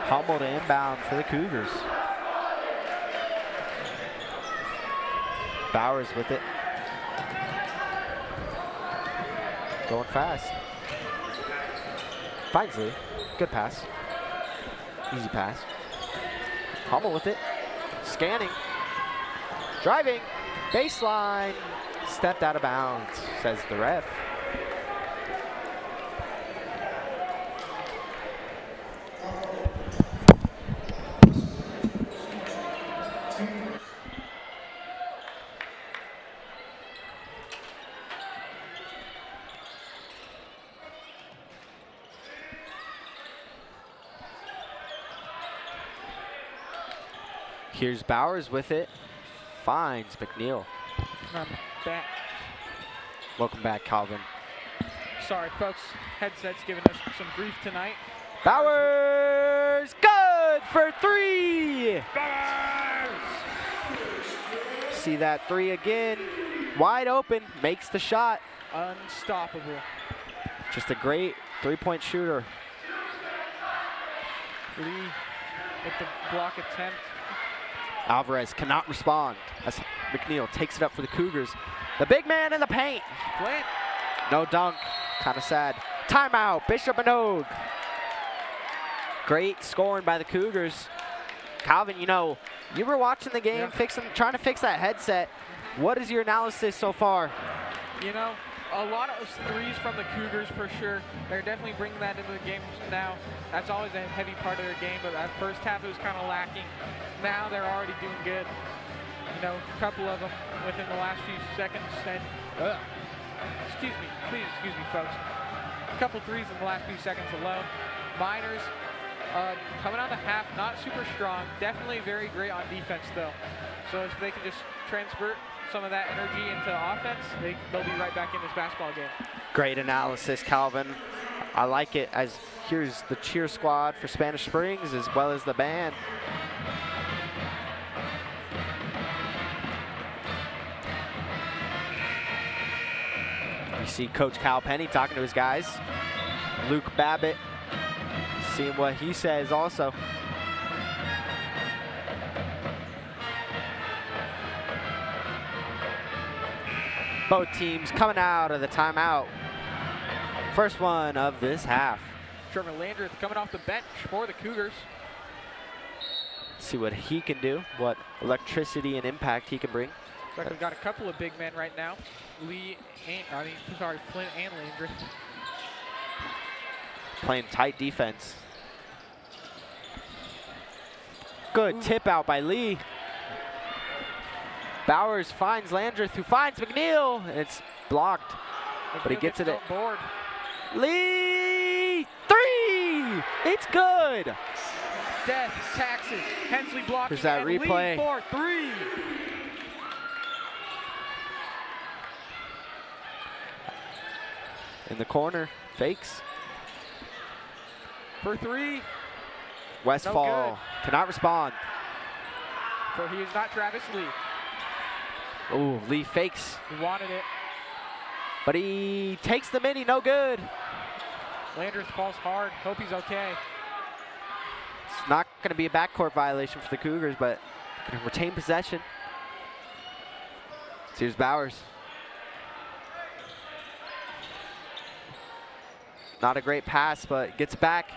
Humbled inbound for the Cougars. Bowers with it. Going fast. Finds Lee. Good pass. Easy pass. Hummel with it. Scanning. Driving. Baseline. Stepped out of bounds, says the ref. Here's Bowers with it. Finds McNeil. I'm back. Welcome back, Calvin. Sorry, folks. Headset's giving us some grief tonight. Bowers, good for three. Bowers! See that three again. Wide open, makes the shot. Unstoppable. Just a great three-point shooter. Lee with the block attempt. Alvarez cannot respond as McNeil takes it up for the Cougars. The big man in the paint. Flint. No dunk, kind of sad. Timeout, Bishop Manogue. Great scoring by the Cougars. Calvin, you know, you were watching the game, trying to fix that headset. What is your analysis so far? You know, a lot of threes from the Cougars for sure. They're definitely bringing that into the game now. That's always a heavy part of their game, but that first half it was kind of lacking. Now they're already doing good. You know, a couple of them within the last few seconds. And, excuse me, please excuse me, folks. A couple threes in the last few seconds alone. Miners coming on the half, not super strong. Definitely very great on defense though. So if they can just transfer some of that energy into offense, they'll be right back in this basketball game. Great analysis, Calvin. I like it. As here's the cheer squad for Spanish Springs as well as the band. You see Coach Kyle Penny talking to his guys. Luke Babbitt, seeing what he says also. Both teams coming out of the timeout. First one of this half. Trevor Landreth coming off the bench for the Cougars. See what he can do, what electricity and impact he can bring. Looks like we've got a couple of big men right now. Flint and Landreth. Playing tight defense. Good tip out by Lee. Bowers finds Landreth, who finds McNeil. It's blocked, but he gets it. Board. Lee, three! It's good. Death, taxes, Hensley blocking. There's that and replay. Lee for three. In the corner, fakes. For three. Westfall cannot respond. For he is not Travis Lee. Ooh, Lee fakes, He wanted it. but he takes the mini, no good. Landers falls hard. Hope he's okay. It's not going to be a backcourt violation for the Cougars, but going to retain possession. So here's Bowers. Not a great pass, but gets back.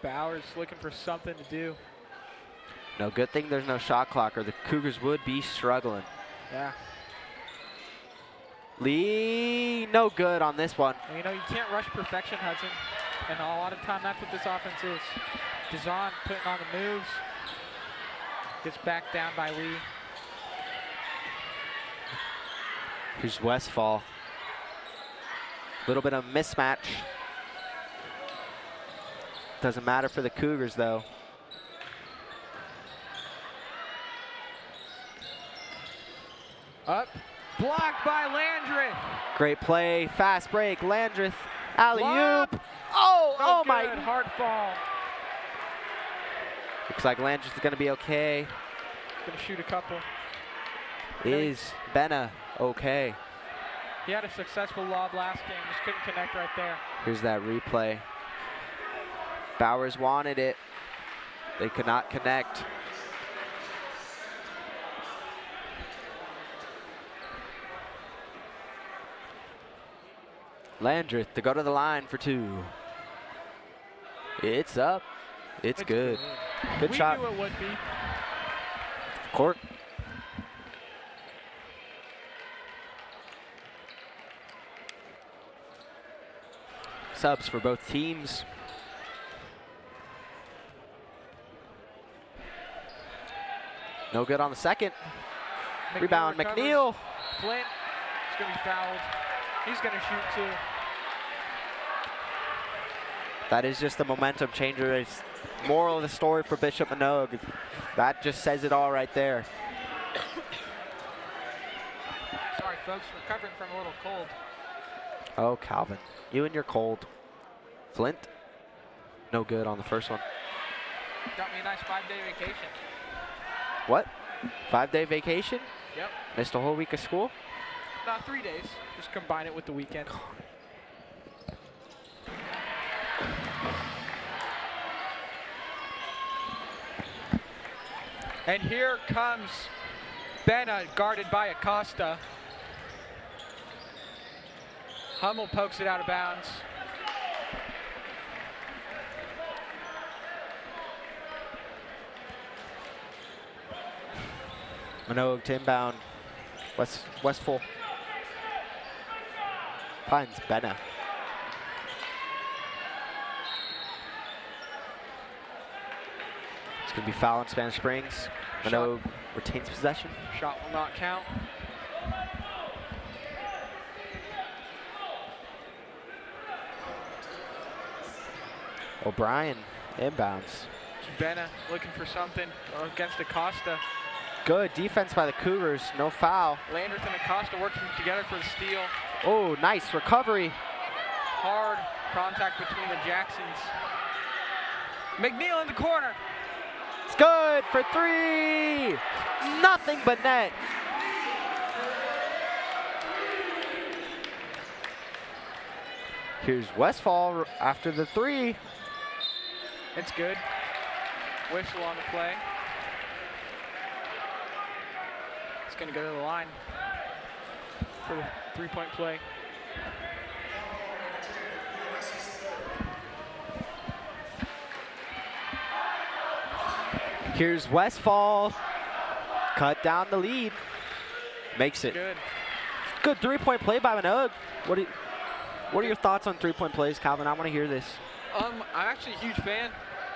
Bowers looking for something to do. No, good thing there's no shot clock or the Cougars would be struggling. Yeah. Lee, no good on this one. And, you know, you can't rush perfection, Hudson. And a lot of time, that's what this offense is. Dazan putting on the moves. Gets back down by Lee. Here's Westfall. Little bit of mismatch. Doesn't matter for the Cougars, though. Up. Blocked by Landreth. Great play. Fast break. Landreth. Alley-oop. Lob. Oh, No oh good. my. Hard fall. Looks like Landreth is going to be okay. Gonna shoot a couple. Is Benna okay? He had a successful lob last game. Just couldn't connect right there. Here's that replay. Bowers wanted it. They could not connect. Landreth to go to the line for two. It's up. It's good. Good we shot. knew it would be. Court. Subs for both teams. No good on the second. Rebound, recovers. McNeil. Flint is going to be fouled. He's going to shoot too. That is just a momentum changer. It's moral of the story for Bishop Manogue. That just says it all right there. Sorry, folks, recovering from a little cold. Oh, Calvin, you and your cold. Flint, no good on the first one. Got me a nice 5-day vacation. What? 5-day vacation? Yep. Missed a whole week of school? No, 3 days. Just combine it with the weekend. And here comes Benna, guarded by Acosta. Hummel pokes it out of bounds. Manogue to inbound. Westfall finds Benna. It's going to be foul on Spanish Springs. Manogue retains possession. Shot will not count. O'Brien inbounds. Benna looking for something against Acosta. Good defense by the Cougars. No foul. Landreth and Acosta working together for the steal. Oh, nice recovery. Hard contact between the Jacksons. McNeil in the corner. It's good for three. Nothing but net. Here's Westfall after the three. It's good. Whistle on the play. It's going to go to the line for the three-point play. Here's Westfall. Cut down the lead. Makes it. Good. Good three-point play by Manogue. What are your thoughts on three-point plays, Calvin? I want to hear this. I'm actually a huge fan.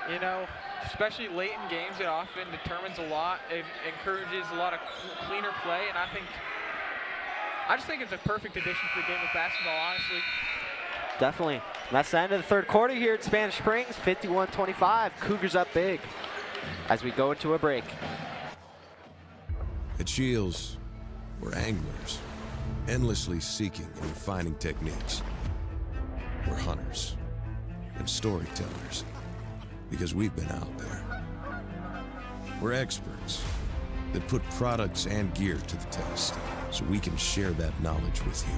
You know, especially late in games, it often determines a lot. It encourages a lot of cleaner play, and I just think it's a perfect addition to the game of basketball, honestly. Definitely. That's the end of the third quarter here at Spanish Springs. 51-25. Cougars up big as we go into a break. At Shields, we're anglers, endlessly seeking and refining techniques. We're hunters and storytellers, because we've been out there. We're experts that put products and gear to the test, so we can share that knowledge with you.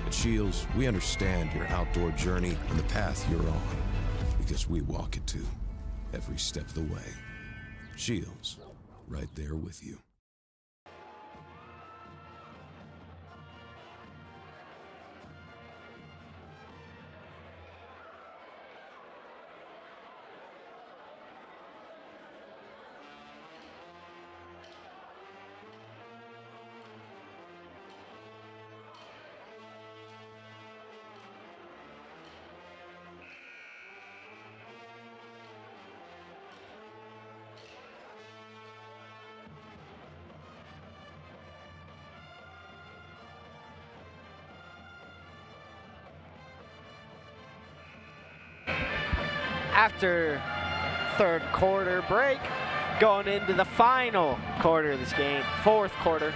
At Shields, we understand your outdoor journey and the path you're on, because we walk it too, every step of the way. Shields, right there with you. after third quarter break, going into the final quarter of this game, fourth quarter.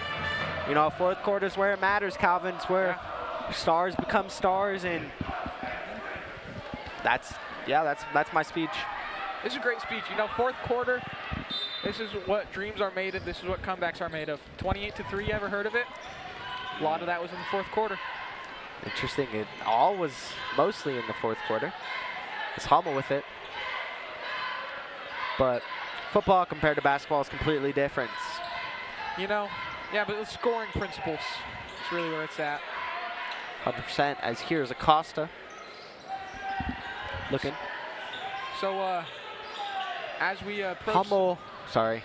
You know, fourth quarter is where it matters, Calvin. It's where stars become stars, and that's my speech. This is a great speech. You know, fourth quarter, this is what dreams are made of. This is what comebacks are made of. 28-3, you ever heard of it? A lot of that was in the fourth quarter. Interesting. It all was mostly in the fourth quarter. It's Hummel with it. But football compared to basketball is completely different. You know, yeah, but the scoring principles is really where it's at. 100%, as here's Acosta. Looking. So, as we approach... Hummel, sorry,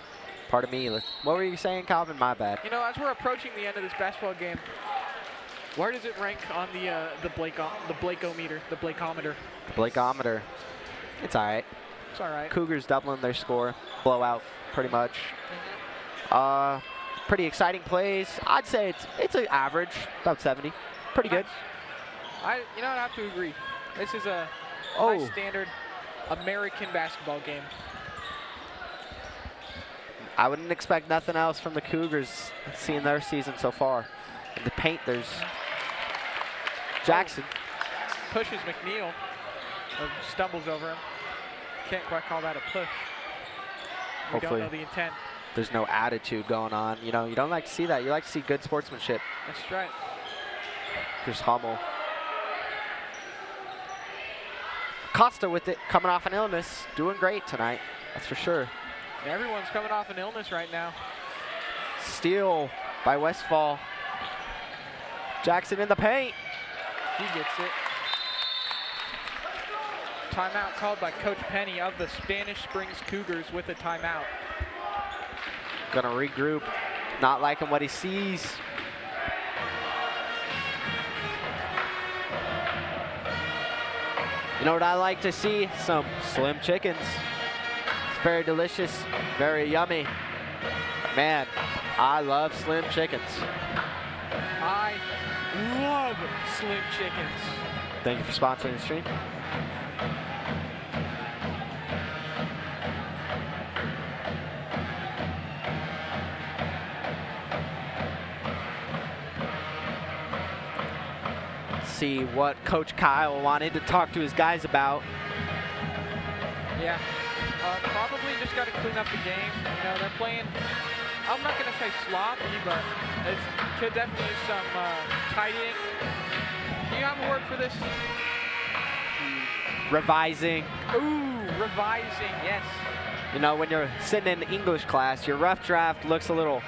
pardon me. What were you saying, Calvin? My bad. You know, as we're approaching the end of this basketball game, where does it rank on the Blakeometer? The Blakeometer. It's all right. It's all right. Cougars doubling their score. Blowout, pretty much. Pretty exciting plays. I'd say it's an average, about 70. Pretty good. I have to agree. This is a high standard American basketball game. I wouldn't expect nothing else from the Cougars seeing their season so far. In the paint, there's Jackson. Pushes McNeil. Stumbles over him. Can't quite call that a push. We Hopefully don't know the intent. There's no attitude going on. You know, you don't like to see that. You like to see good sportsmanship. That's right. Here's Hummel. Costa with it, coming off an illness. Doing great tonight, that's for sure. Everyone's coming off an illness right now. Steal by Westfall. Jackson in the paint. He gets it. Timeout called by Coach Penny of the Spanish Springs Cougars with a timeout. Gonna regroup. Not liking what he sees. You know what I like to see? Some slim chickens. It's very delicious, very yummy. Man, I love slim chickens. I love slim chickens. Thank you for sponsoring the stream. See what Coach Kyle wanted to talk to his guys about. Yeah, probably just got to clean up the game. You know, they're playing, I'm not going to say sloppy, but it could definitely use some tidying. Do you have a word for this? Revising. Ooh, revising, yes. You know, when you're sitting in English class, your rough draft looks a little,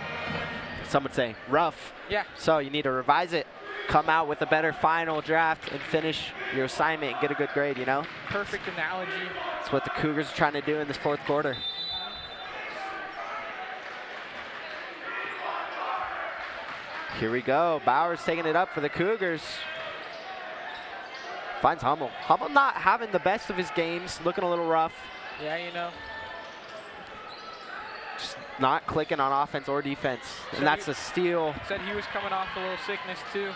some would say, rough. Yeah. So you need to revise it. Come out with a better final draft and finish your assignment and get a good grade, you know? Perfect analogy. That's what the Cougars are trying to do in this fourth quarter. Here we go. Bowers taking it up for the Cougars. Finds Hummel. Hummel not having the best of his games, looking a little rough. Yeah, you know. Just not clicking on offense or defense. So and that's a steal. Said he was coming off a little sickness too.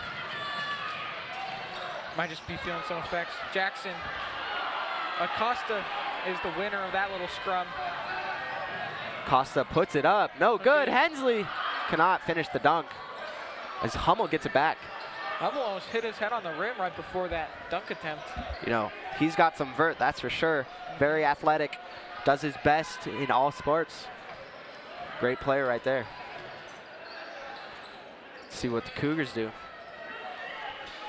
Might just be feeling some effects. Jackson. Acosta is the winner of that little scrum. Costa puts it up. No good. Hensley cannot finish the dunk as Hummel gets it back. Hummel almost hit his head on the rim right before that dunk attempt. You know, he's got some vert, that's for sure. Very athletic. Does his best in all sports. Great player right there. Let's see what the Cougars do.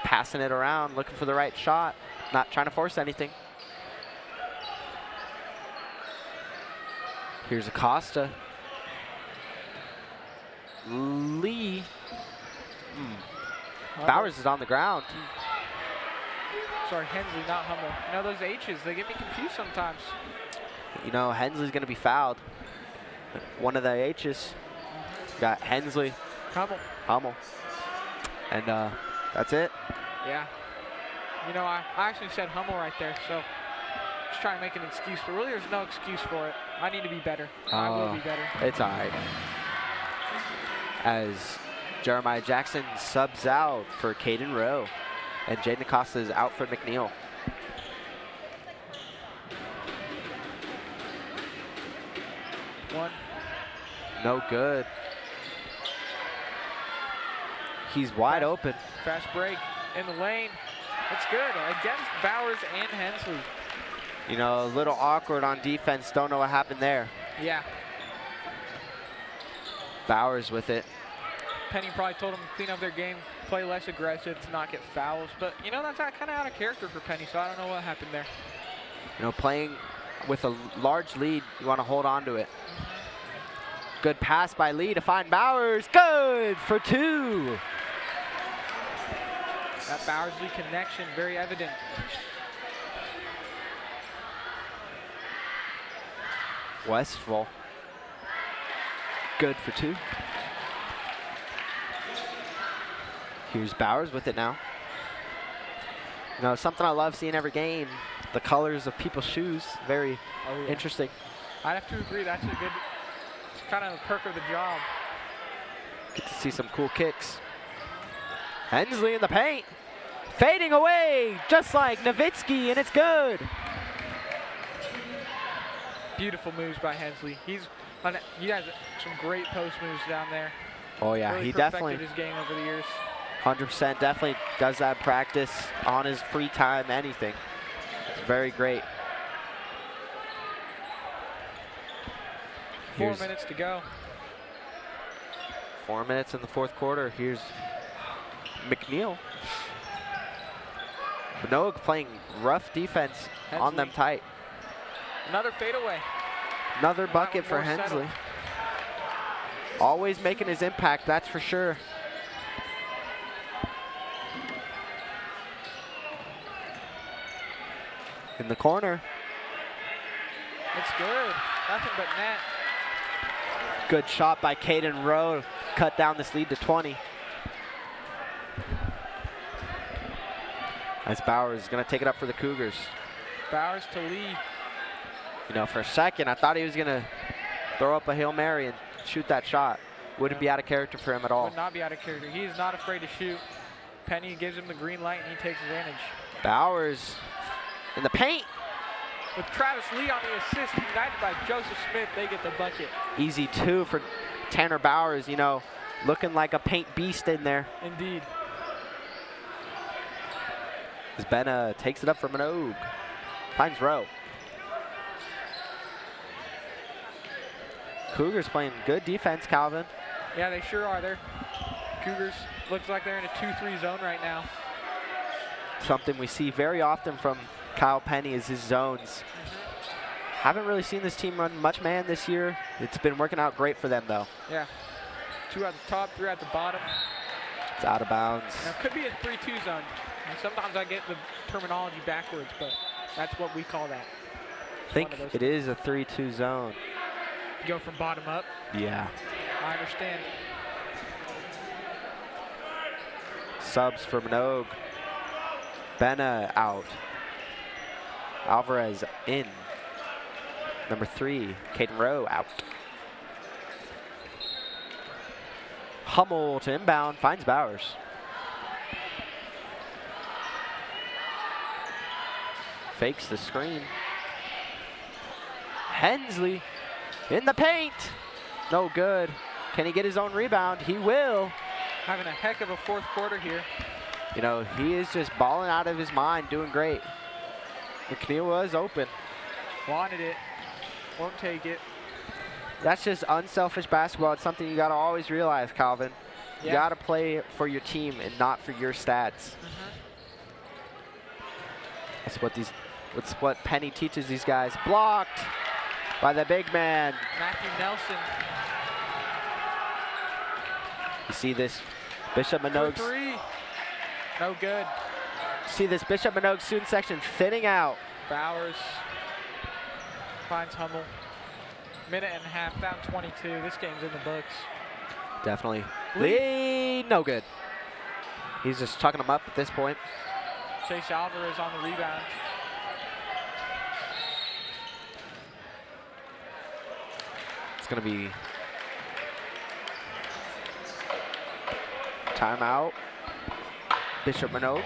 Passing it around, looking for the right shot. Not trying to force anything. Here's Acosta. Lee. Bowers is on the ground. Sorry, Hensley, not Hummel. You know, those H's, they get me confused sometimes. You know, Hensley's going to be fouled. One of the H's. Got Hensley. Hummel. And that's it. Yeah. You know, I actually said Hummel right there, so just trying to make an excuse, but really there's no excuse for it. I need to be better. I will be better. It's all right. As Jeremiah Jackson subs out for Caden Rowe, and Jaden Acosta is out for McNeil. No good. He's wide open. Fast break in the lane. It's good against Bowers and Hensley. You know, a little awkward on defense. Don't know what happened there. Yeah. Bowers with it. Penny probably told him to clean up their game, play less aggressive, to not get fouls. But, you know, that's kind of out of character for Penny, so I don't know what happened there. You know, playing with a large lead, you want to hold on to it. Good pass by Lee to find Bowers. Good for 2. That Bowers-Lee connection, very evident. Westfall. Good for 2. Here's Bowers with it now. You know, something I love seeing every game, the colors of people's shoes. Very interesting. I'd have to agree, that's a good, it's kind of a perk of the job. Get to see some cool kicks. Hensley in the paint. Fading away, just like Nowitzki, and it's good. Beautiful moves by Hensley. He has some great post moves down there. Oh yeah, really he perfected definitely, his game over the years. 100% definitely does that practice on his free time, anything. It's very great. 4 minutes to go. 4 minutes in the 4th quarter. Here's McNeil. Manogue playing rough defense on them tight. Another fadeaway. Another bucket for more Hensley. Always making his impact, that's for sure. In the corner. It's good. Nothing but net. Good shot by Caden Rowe. Cut down this lead to 20. As Bowers is going to take it up for the Cougars. Bowers to Lee. You know, for a second, I thought he was going to throw up a Hail Mary and shoot that shot. Wouldn't be out of character for him at all. Would not be out of character. He is not afraid to shoot. Penny gives him the green light, and he takes advantage. Bowers in the paint. With Travis Lee on the assist, united by Joseph Smith, they get the bucket. Easy 2 for Tanner Bowers, you know, looking like a paint beast in there. Indeed. As Benna takes it up for Manogue. Finds Rowe. Cougars playing good defense, Calvin. Yeah, they sure are. They're Cougars looks like they're in a 2-3 zone right now. Something we see very often from Kyle Penny is his zones. Haven't really seen this team run much man this year. It's been working out great for them, though. Yeah. 2 at the top, 3 at the bottom. It's out of bounds. Now, it could be a 3-2 zone. And sometimes I get the terminology backwards, but that's what we call that. I think it is a 3-2 zone. You go from bottom up? Yeah. I understand. Subs for Manogue. Benna out. Alvarez in. Number 3, Caden Rowe out. Hummel to inbound, finds Bowers. Fakes the screen. Hensley in the paint. No good. Can he get his own rebound? He will. Having a heck of a 4th quarter here. You know, he is just balling out of his mind, doing great. McNeil was open. Wanted it. Won't take it. That's just unselfish basketball. It's something you got to always realize, Calvin. You got to play for your team and not for your stats. That's what Penny teaches these guys. Blocked by the big man. Matthew Nelson. You see this Bishop Manogue. 3. No good. See this Bishop Manogue student section thinning out. Bowers finds Hummel. Minute and a half, down 22. This game's in the books. Definitely. Lee, no good. He's just tucking him up at this point. Chase Alvarez on the rebound. It's going to be timeout. Bishop Manogue.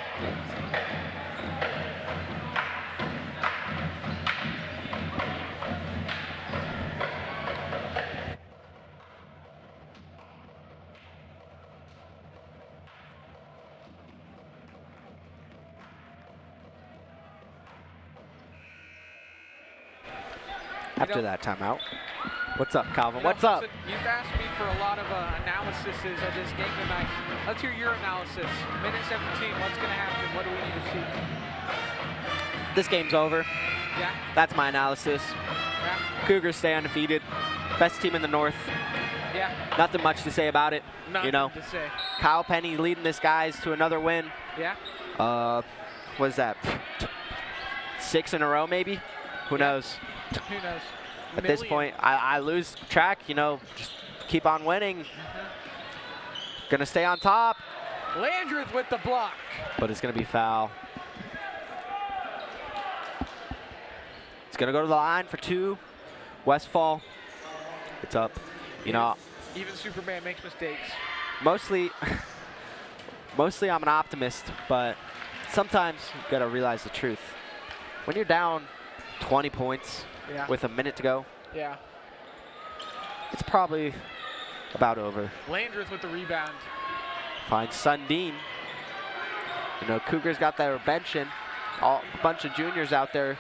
after that timeout. What's up, Calvin? You know, What's up? so you've asked me for a lot of analyses of this game tonight. Let's hear your analysis. Minute 17, what's going to happen? What do we need to see? This game's over. Yeah? That's my analysis. Yeah? Cougars stay undefeated. Best team in the North. Yeah? Nothing much to say about it. Nothing you know, to say. Kyle Penny leading this guys to another win. Yeah? What is that? 6 in a row, maybe? Who knows? Who knows? At this point, I lose track. You know, just keep on winning. Gonna stay on top. Landreth with the block. But it's gonna be foul. It's gonna go to the line for 2. Westfall. It's up. You know, Even Superman makes mistakes. mostly I'm an optimist, but sometimes you gotta realize the truth. When you're down 20 points Yeah. with a minute to go, Yeah. it's probably about over. Landreth with the rebound. Finds Sundin. You know, Cougars got their benching. A bunch of juniors out there.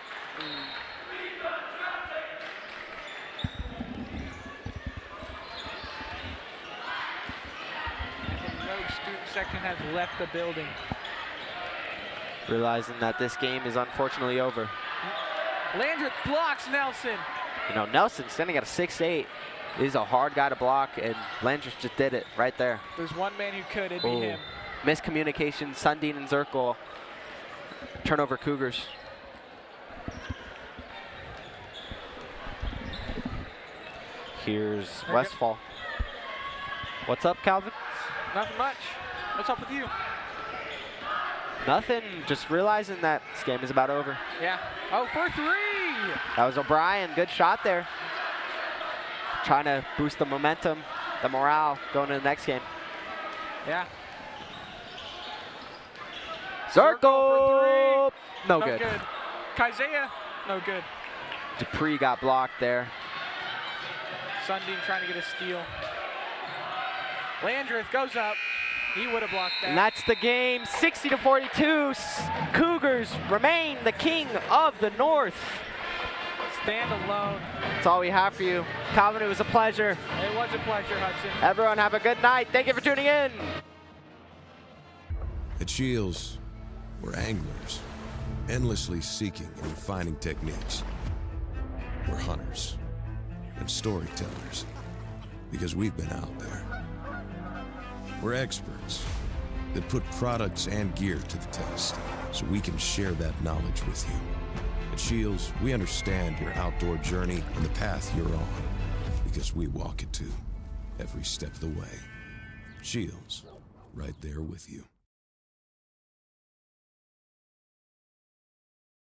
The Rogue student section has left the building. Realizing that this game is unfortunately over. Landreth blocks Nelson. You know, Nelson standing at a 6'8". Is a hard guy to block, and Landreth just did it right there. There's one man who could, it'd be Oh. him. Miscommunication, Sundin and Zirkle. Turnover Cougars. Here's Very good. Westfall. What's up, Calvin? Nothing much. What's up with you? Nothing, just realizing that this game is about over. Yeah. Oh, for 3! That was O'Brien, good shot there. Trying to boost the momentum, the morale going to the next game. Yeah. Zirkle! for 3. No No good. good. Kaiser, no good. Dupree got blocked there. Sundin trying to get a steal. Landreth goes up. He would have blocked that. And that's the game, 60-42. Cougars remain the king of the North. Stand alone. That's all we have for you. Calvin, it was a pleasure. It was a pleasure, Hudson. Everyone have a good night. Thank you for tuning in. At Shields, we're anglers, endlessly seeking and refining techniques. We're hunters and storytellers, because we've been out there. We're experts that put products and gear to the test, so we can share that knowledge with you. At Shields, we understand your outdoor journey and the path you're on, because we walk it too, every step of the way. Shields, right there with you.